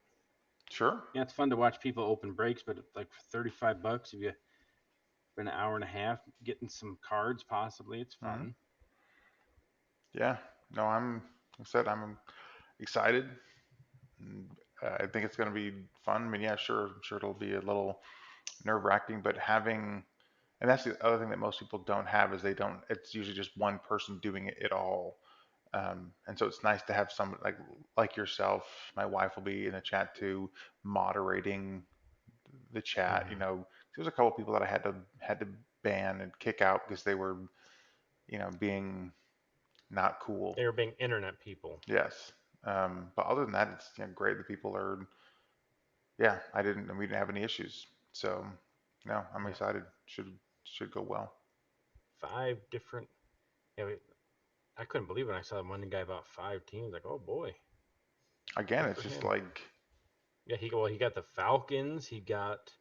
Sure. Yeah, it's fun to watch people open breaks, but like for $35, if you spend an hour and a half getting some cards, possibly it's Mm-hmm. fun. Yeah. No, I'm excited. I think it's going to be fun. I mean, yeah, sure, it'll be a little nerve-wracking, but and that's the other thing that most people don't have is it's usually just one person doing it all. And so it's nice to have someone like yourself. My wife will be in the chat too, moderating the chat. Mm-hmm. There's a couple people that I had to ban and kick out because they were, being not cool. They were being internet people. Yes. But other than that, it's great that people are. Yeah, we didn't have any issues. So no, I'm Yeah. excited. Should go well. 5 different. Yeah, I couldn't believe when I saw one guy about 5 teams. Like, oh boy. Again, Good it's for just him. like, Yeah, he got the Falcons. He got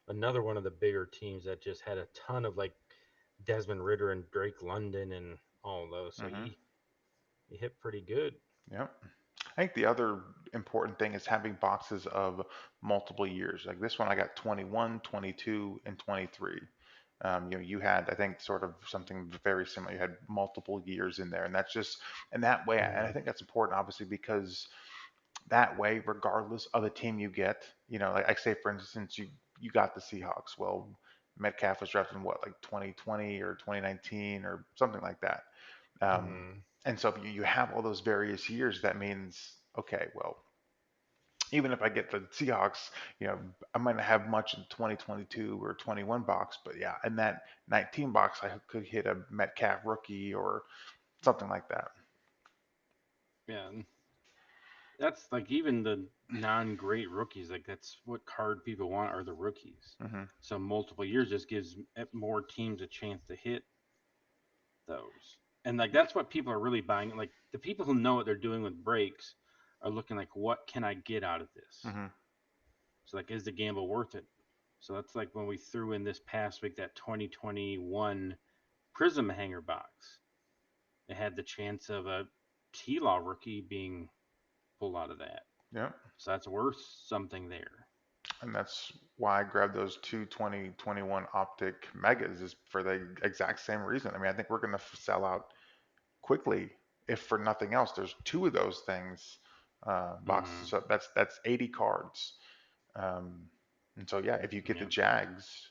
another one of the bigger teams that just had a ton of like Desmond Ritter and Drake London and all of those. So mhm, he hit pretty good. yep. I think the other important thing is having boxes of multiple years. Like this one, I got 21, 22, and 23. You had, I think, sort of something very similar. You had multiple years in there, and that's just, and that way, and I think that's important, obviously, because that way, regardless of the team you get, like I say, for instance, you got the Seahawks. Well, Metcalf was drafted in what, like 2020 or 2019 or something like that. And so if you have all those various years, that means, okay, well, even if I get the Seahawks, I might not have much in 2022 or 21 box, but yeah, in that 19 box, I could hit a Metcalf rookie or something like that. Yeah, that's like even the non-great rookies. Like that's what card people want are the rookies. Mm-hmm. So multiple years just gives more teams a chance to hit those. And like that's what people are really buying. Like the people who know what they're doing with breaks are looking like, what can I get out of this? Mm-hmm. So like, is the gamble worth it? So that's like when we threw in this past week that 2021 Prism hanger box. It had the chance of a T-Law rookie being pulled out of that. Yeah. So that's worth something there. And that's why I grabbed those two 2021 Optic Megas, is for the exact same reason. I mean, I think we're going to sell out quickly, if for nothing else. There's two of those things boxes, so that's 80 cards. And so yeah, if you get the Jags,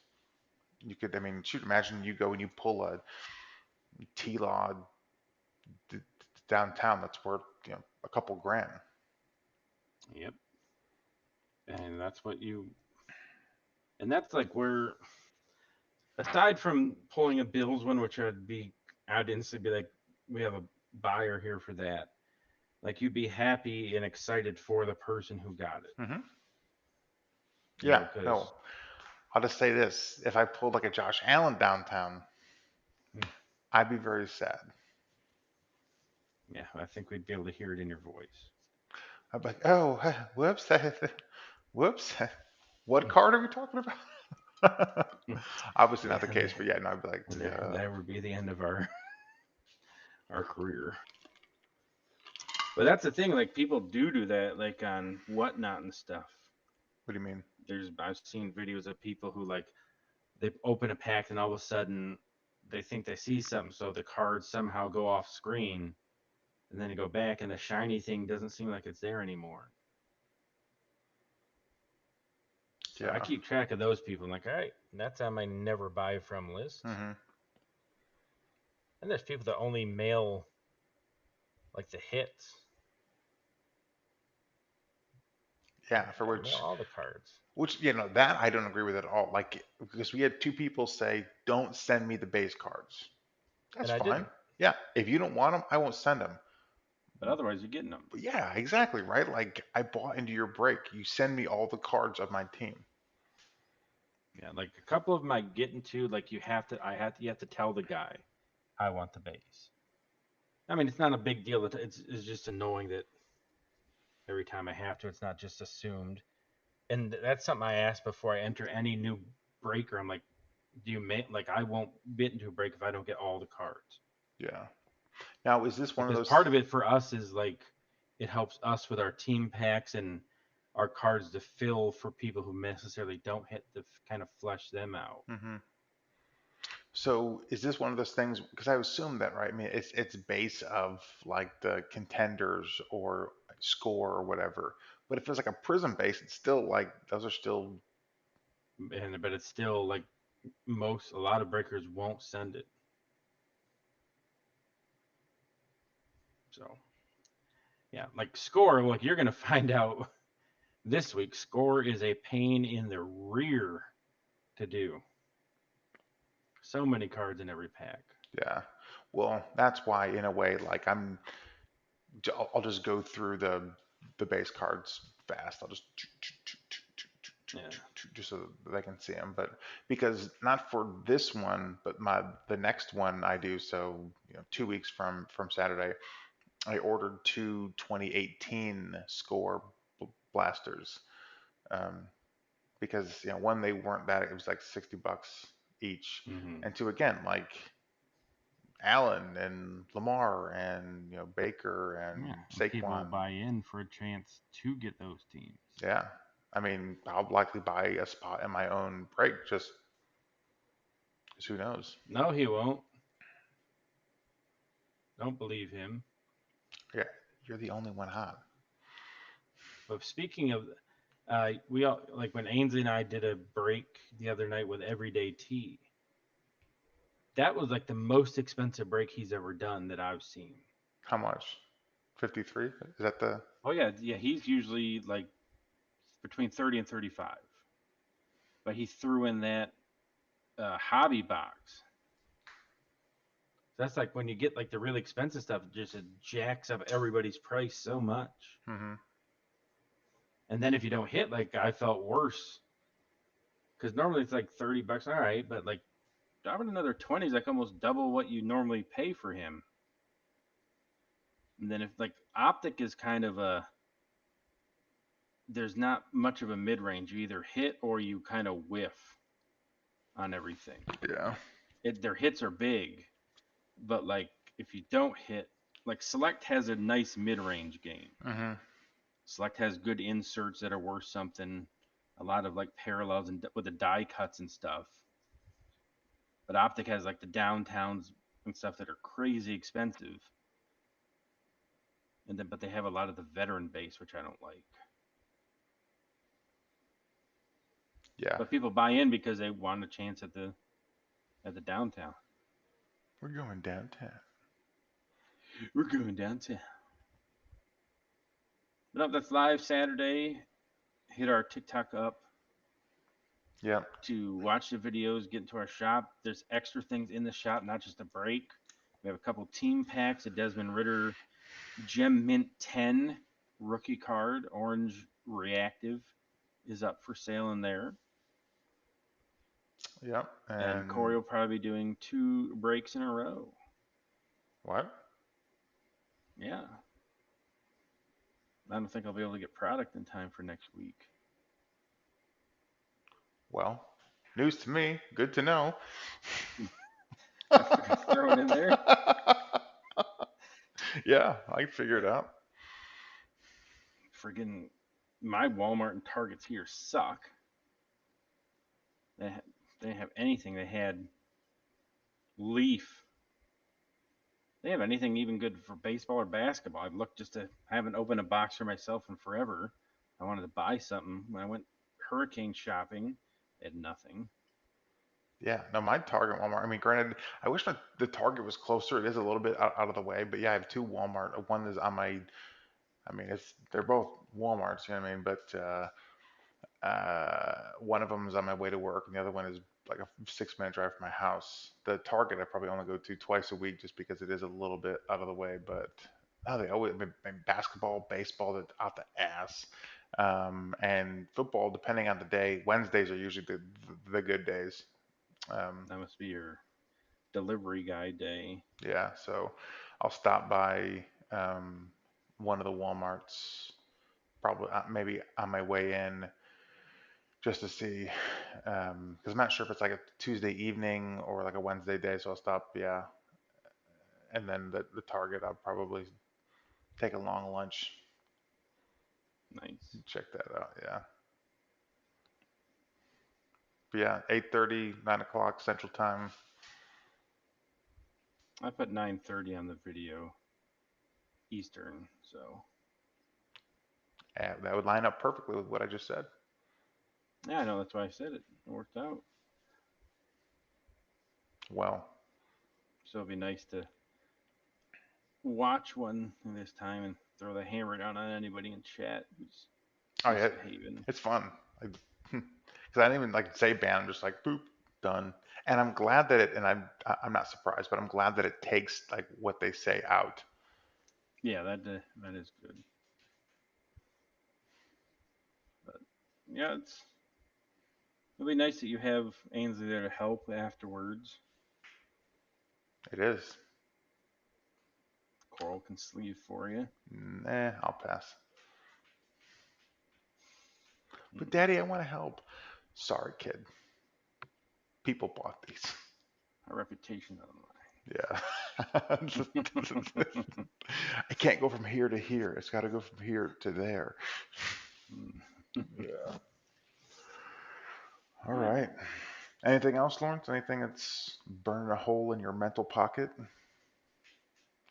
you could. I mean, shoot, imagine you go and you pull a T-Law downtown that's worth a couple grand. Yep. And that's what you. And that's like where, aside from pulling a Bills one, which I'd instantly be like, we have a buyer here for that. Like you'd be happy and excited for the person who got it. Mm-hmm. Yeah, no. I'll just say this: if I pulled like a Josh Allen downtown, I'd be very sad. Yeah, I think we'd be able to hear it in your voice. I'd be like, oh, whoops, whoops. What card are we talking about? Obviously not the case, but yeah, no, I'd be like, that would be the end of our career. But that's the thing, like people do that, like on Whatnot and stuff. What do you mean? I've seen videos of people who like they open a pack and all of a sudden they think they see something, so the cards somehow go off screen, and then you go back and the shiny thing doesn't seem like it's there anymore. So I keep track of those people. I'm like, all right, that's on my never buy from list. Mm-hmm. And there's people that only mail like the hits. Yeah, for which all the cards. Which that I don't agree with at all. Like, because we had two people say, "Don't send me the base cards." That's fine. Yeah, if you don't want them, I won't send them. But otherwise, you're getting them. But yeah, exactly right. Like I bought into your break. You send me all the cards of my team. Yeah, like a couple of them I get into. Like you have to tell the guy, I want the base. I mean, it's not a big deal. It's just annoying that every time I have to, it's not just assumed. And that's something I ask before I enter any new breaker. I'm like, do you make like I won't bid into a break if I don't get all the cards. Yeah. Now, is this one of those? Part of it for us is like it helps us with our team packs and our cards to fill for people who necessarily don't hit to kind of flesh them out. Mm-hmm. So is this one of those things? Because I assume that, right? I mean, it's base of like the contenders or score or whatever. But if it's like a prism base, it's still like those are still. But it's still like a lot of breakers won't send it. So yeah, like score, like you're gonna find out this week. Score is a pain in the rear to do. So many cards in every pack. Yeah. Well, that's why, in a way, like I'll just go through the base cards fast. I'll just just so that they can see them. But because not for this one, but the next one I do. So 2 weeks from Saturday, I ordered two 2018 score blasters. Because one, they weren't that, it was like $60 each, and two, again, like Allen and Lamar and Baker and Saquon. People buy in for a chance to get those teams. Yeah, I mean, I'll likely buy a spot in my own break, just because who knows? No, he won't. Don't believe him. Yeah, you're the only one hot. But speaking of, We all like when Ainsley and I did a break the other night with Everyday Tea. That was like the most expensive break he's ever done that I've seen. How much? 53? Is that the? Oh yeah. He's usually like between 30 and 35, but he threw in that hobby box. That's like when you get like the really expensive stuff, it jacks up everybody's price so much. Mm-hmm. And then if you don't hit, like I felt worse because normally it's like $30, all right, but like dropping another 20 is like almost double what you normally pay for him. And then if like Optic is kind of there's not much of a mid range. You either hit or you kind of whiff on everything. Yeah. Their hits are big, but like if you don't hit, like Select has a nice mid range game. Mm-hmm. Select has good inserts that are worth something, a lot of like parallels and with the die cuts and stuff. But Optic has like the downtowns and stuff that are crazy expensive. And then but they have a lot of the veteran base, which I don't like. Yeah. But people buy in because they want a chance at the downtown. We're going downtown. We're going downtown. But no, that's live Saturday. Hit our TikTok up. Yeah. To watch the videos, get into our shop. There's extra things in the shop, not just a break. We have a couple team packs. A Desmond Ritter Gem Mint 10 rookie card, orange reactive, is up for sale in there. Yep. And Corey will probably be doing 2 breaks in a row. What? Yeah. I don't think I'll be able to get product in time for next week. Well, news to me. Good to know. Throw it in there. Yeah, I can figure it out. Friggin' my Walmart and Targets here suck. They didn't have anything. They had Leaf. They have anything even good for baseball or basketball. I've looked I haven't opened a box for myself in forever. I wanted to buy something. When I went Hurricane shopping, they had nothing. Yeah, no, my Target, Walmart. I mean, granted, I wish the Target was closer. It is a little bit out of the way, but yeah, I have 2 Walmart. One is on my, I mean, they're both Walmarts, you know what I mean? But one of them is on my way to work, and the other one is like a 6-minute drive from my house. The Target I probably only go to twice a week just because it is a little bit out of the way. But no, they always basketball, baseball, out the ass, and football. Depending on the day, Wednesdays are usually the good days. That must be your delivery guy day. Yeah, so I'll stop by one of the Walmarts, probably maybe on my way in, just to see, because I'm not sure if it's like a Tuesday evening or like a Wednesday day. So I'll stop, yeah, and then the Target, I'll probably take a long lunch. Nice. Check that out, yeah. But yeah, 8:30, 9 o'clock Central Time. I put 9:30 on the video Eastern, so. Yeah, that would line up perfectly with what I just said. Yeah, I know. That's why I said it. It worked out. Well. So it'd be nice to watch one this time and throw the hammer down on anybody in chat who's yeah, it's fun. Because I didn't even like say ban. I'm just like boop, done. And I'm glad that I'm not surprised, but I'm glad that it takes like what they say out. Yeah, that is good. But yeah, it'll be nice that you have Ainsley there to help afterwards. It is. Coral can sleeve for you. Nah, I'll pass. But Daddy, I want to help. Sorry, kid. People bought these. Our reputation online. Yeah. I can't go from here to here. It's got to go from here to there. Yeah. All right. Anything else, Lawrence? Anything that's burning a hole in your mental pocket?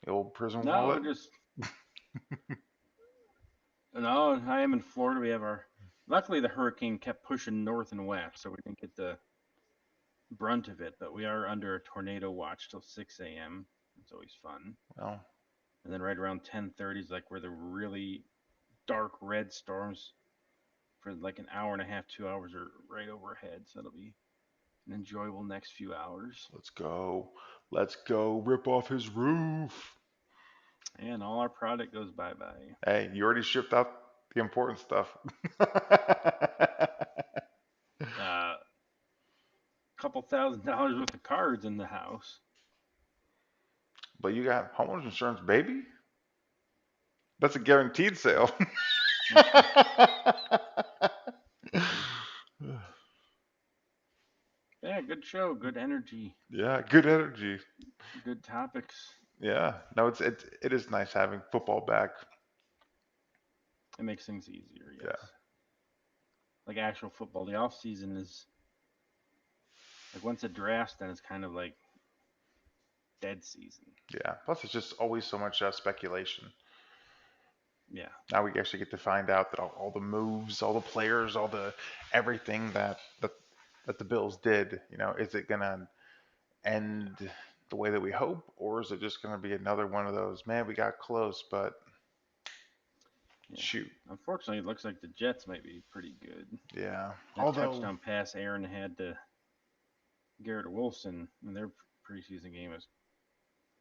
The old prison wallet? No, I am in Florida. We have our Luckily, the hurricane kept pushing north and west, so we didn't get the brunt of it. But we are under a tornado watch till 6 a.m. It's always fun. Well, And then right around 10:30 is like where the really dark red storms for like an hour and a half, 2 hours are right overhead. So it'll be an enjoyable next few hours. let's go. Let's go rip off his roof. And all our product goes bye-bye. Hey, you already shipped out the important stuff. Couple $1,000 worth of cards in the house. But you got homeowners insurance, baby? That's a guaranteed sale. Yeah, good show, good energy, Yeah, good energy. good topics. Yeah, no, it is nice having football back. It makes things easier, yes. Yeah. Like actual football, the off season is like once it drafts, then it's kind of like dead season. Yeah. Plus, it's just always so much speculation. Yeah. Now we actually get to find out that all the moves, all the players, all the everything that the Bills did. Is it gonna end the way that we hope, or is it just gonna be another one of those? Man, we got close, but Yeah. shoot. Unfortunately, it looks like the Jets might be pretty good. Yeah. That touchdown pass Aaron had to Garrett Wilson in their preseason game is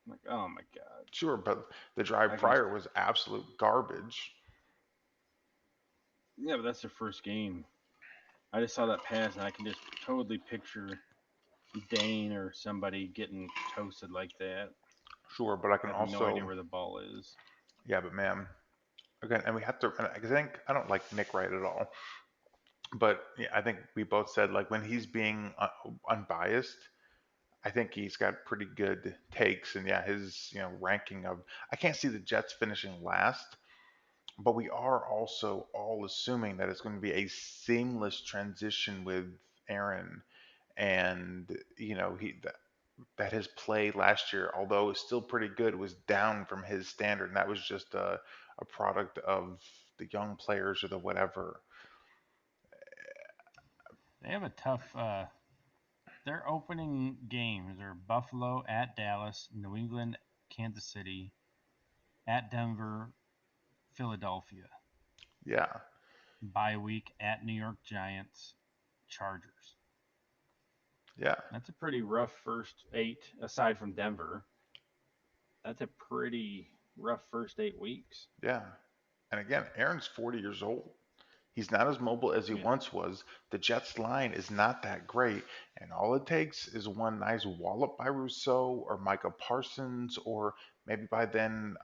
like, oh my god. Sure, but the drive prior was absolute garbage. Yeah, but that's their first game. I just saw that pass, and I can just totally picture Dane or somebody getting toasted like that. Sure, but I can have no idea where the ball is. Yeah, but man, again, and we have to. I don't like Nick Wright at all, but yeah, I think we both said like when he's being unbiased, I think he's got pretty good takes, and yeah, his ranking of I can't see the Jets finishing last, but we are also all assuming that it's going to be a seamless transition with Aaron, and that his play last year, although it's still pretty good, was down from his standard, and that was just a product of the young players or the whatever. They have a tough. Their opening games are Buffalo at Dallas, New England, Kansas City, at Denver, Philadelphia. Yeah. Bye week at New York Giants, Chargers. Yeah. That's a pretty rough first 8, aside from Denver. That's a pretty rough first 8 weeks. Yeah. And again, Aaron's 40 years old. He's not as mobile as he once was. The Jets line is not that great. And all it takes is one nice wallop by Rousseau or Micah Parsons, or maybe by then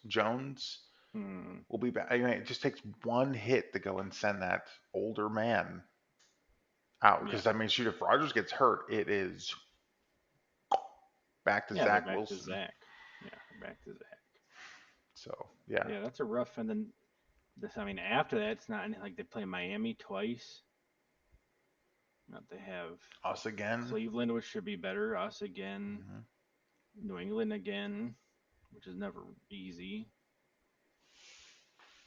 Jones will be back. It just takes one hit to go and send that older man out. Because, shoot, if Rodgers gets hurt, it is back to Zach Wilson. Yeah, back to Zach. So, yeah. Yeah, that's a rough. And then, after that, it's not anything like they play Miami twice. Not they have us again. Cleveland, which should be better. Us again. Mm-hmm. New England again, which is never easy.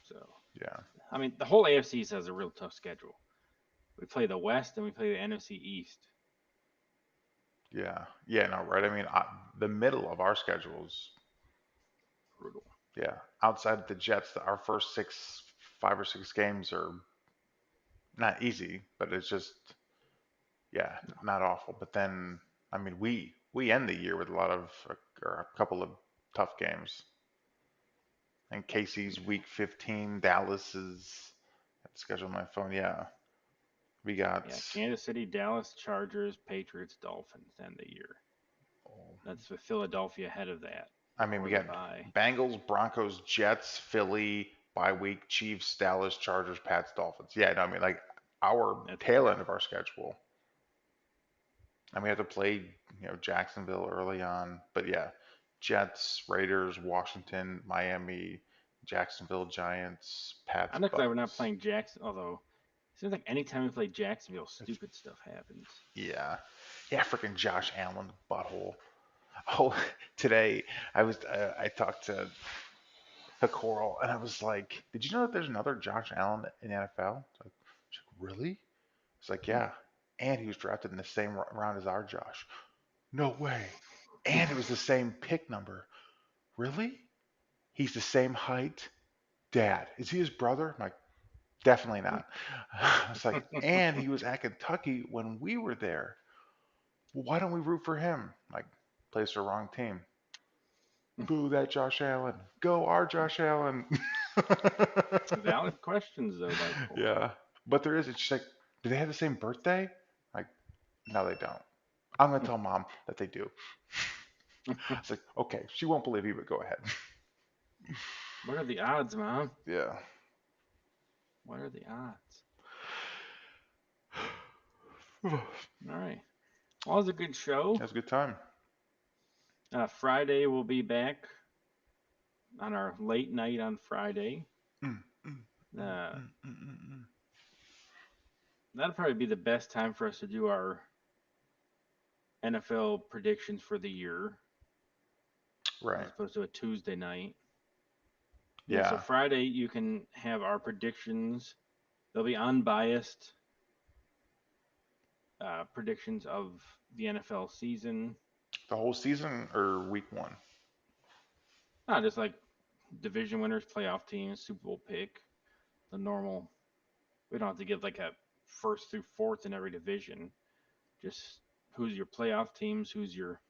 So, yeah. The whole AFC has a real tough schedule. We play the West and we play the NFC East. Yeah. Yeah, no, right. The middle of our schedule's brutal. Yeah. Outside of the Jets, our first 5 or 6 games are not easy, but it's just, not awful. But then, we end the year with a couple of tough games. And Casey's week 15, Dallas is, I have to schedule my phone. Yeah. We got Kansas City, Dallas, Chargers, Patriots, Dolphins end the year. That's with Philadelphia ahead of that. We got Bengals, Broncos, Jets, Philly, bye week, Chiefs, Dallas, Chargers, Pats, Dolphins. Yeah, no, our tail end of our schedule. And we have to play, Jacksonville early on. But yeah, Jets, Raiders, Washington, Miami, Jacksonville, Giants, Pats. I'm not glad we're not playing Jackson, although it seems like anytime we play Jacksonville, stupid stuff happens. Yeah. Yeah, freaking Josh Allen, butthole. Oh, today I talked to to Coral, and I was like, "Did you know that there's another Josh Allen in the NFL?" It's like, she's like, "Really?" It's like, "Yeah," and he was drafted in the same round as our Josh. No way. And it was the same pick number. Really? He's the same height. Dad, is he his brother? I'm like, definitely not. I was like, and he was at Kentucky when we were there. Well, why don't we root for him? Like, plays for the wrong team. Boo that Josh Allen. Go our Josh Allen. Valid questions though, by Cole. Yeah. But there is, it's just like, do they have the same birthday? Like, no, they don't. I'm going to tell mom that they do. It's like, okay, she won't believe you, but go ahead. What are the odds, Mom? Yeah. What are the odds? All right. Well, it was a good show. That's a good time. Friday we'll be back on our late night on Friday. That'll probably be the best time for us to do our NFL predictions for the year. Right. As opposed to a Tuesday night. Yeah. So Friday you can have our predictions. They'll be unbiased predictions of the NFL season. The whole season or week one? Not just like division winners, playoff teams, Super Bowl pick, the normal. We don't have to give like a first through fourth in every division. Just who's your playoff teams, who's your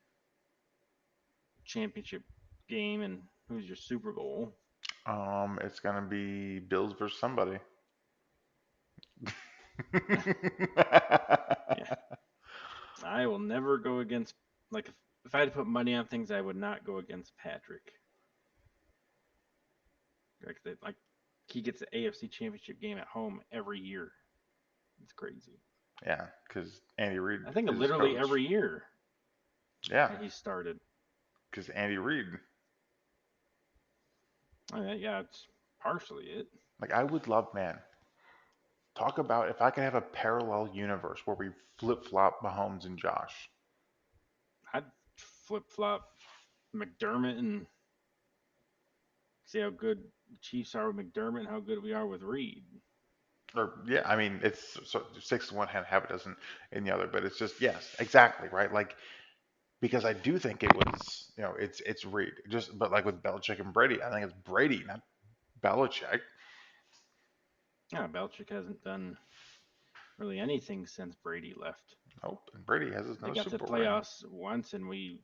championship game, and who's your Super Bowl. It's gonna be Bills versus somebody. Yeah. I will never go against, like, if I had to put money on things, I would not go against Patrick. Like he gets the AFC Championship game at home every year. It's crazy. Yeah, because Andy Reid. I think literally every year. Yeah. He started. Because Andy Reid. Yeah, it's partially it. Like, I would love, man. Talk about if I could have a parallel universe where we flip flop Mahomes and Josh. I'd flip flop McDermott and see how good the Chiefs are with McDermott and how good we are with Reid. Or yeah, I mean it's so 6 in one hand, half a dozen in the other, but it's just yes, exactly right. Like because I do think it was it's Reid just but like with Belichick and Brady, I think it's Brady, not Belichick. Yeah, Belichick hasn't done really anything since Brady left. Nope, and Brady has his They no got to Super the Bowl ring. playoffs once, and we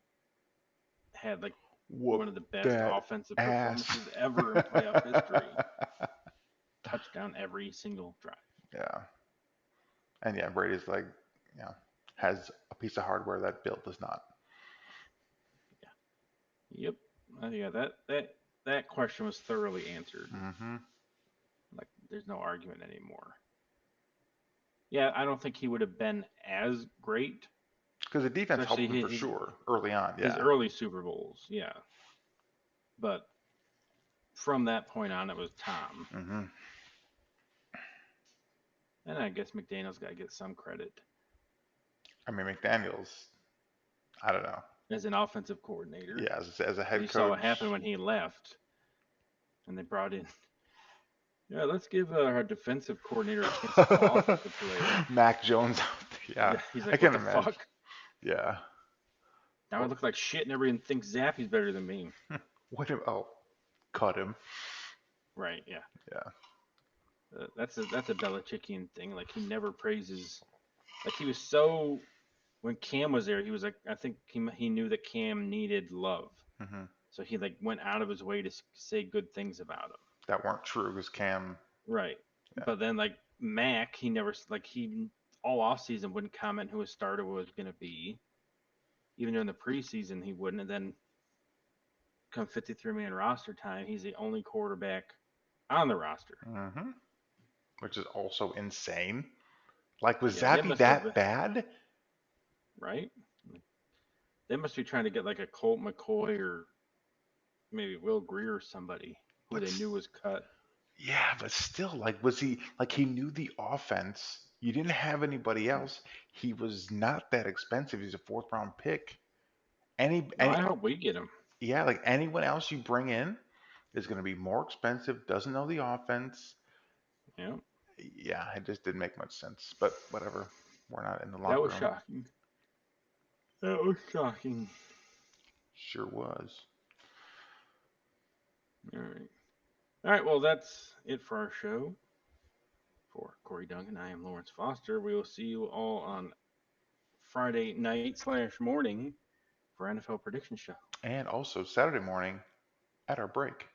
had like Whoop one of the best that offensive ass. performances ever in playoff history. Touchdown every single drive. Yeah, and yeah, Brady's like has a piece of hardware that Bill does not. Yeah. Yep. Yeah. That question was thoroughly answered. Mm-hmm. Like, there's no argument anymore. Yeah, I don't think he would have been as great. Because the defense helped him for sure early on. Yeah. His early Super Bowls, yeah. But from that point on, it was Tom. Mm-hmm. And I guess McDaniel's got to get some credit. I mean, McDaniel's, I don't know. As an offensive coordinator. Yeah, as a head coach. You saw what happened when he left. And they brought in, let's give our defensive coordinator a chance to call offensive player. Mac Jones. Yeah. He's like, what the fuck? Yeah. Now I look like shit and everyone thinks Zappy's better than me. Cut him. Right, yeah. Yeah. That's a Belichickian thing. Like, he never praises. Like, he was so. When Cam was there, he was like, I think he knew that Cam needed love. Mm-hmm. So he like went out of his way to say good things about him. That weren't true because Cam. Right. Yeah. But then like Mac, he never all off season wouldn't comment who his starter was going to be. Even during the preseason, he wouldn't. And then come 53-man roster time, he's the only quarterback on the roster. Mm-hmm. Which is also insane. Like, was Zappy that bad? Right? They must be trying to get like a Colt McCoy or maybe Will Grier or somebody who they knew was cut. Yeah, but still, like, was he like he knew the offense? You didn't have anybody else. He was not that expensive. He's a 4th-round pick. I hope we get him. Yeah, like anyone else you bring in, is going to be more expensive, doesn't know the offense. Yeah. Yeah, it just didn't make much sense. But whatever. We're not in the locker That was room. shocking. That was shocking. Sure was. All right. All right. Well, that's it for our show. For Corey Duncan, I am Lawrence Foster. We will see you all on Friday night/morning for NFL Prediction Show. And also Saturday morning at our break.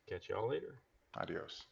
Catch y'all later. Adios.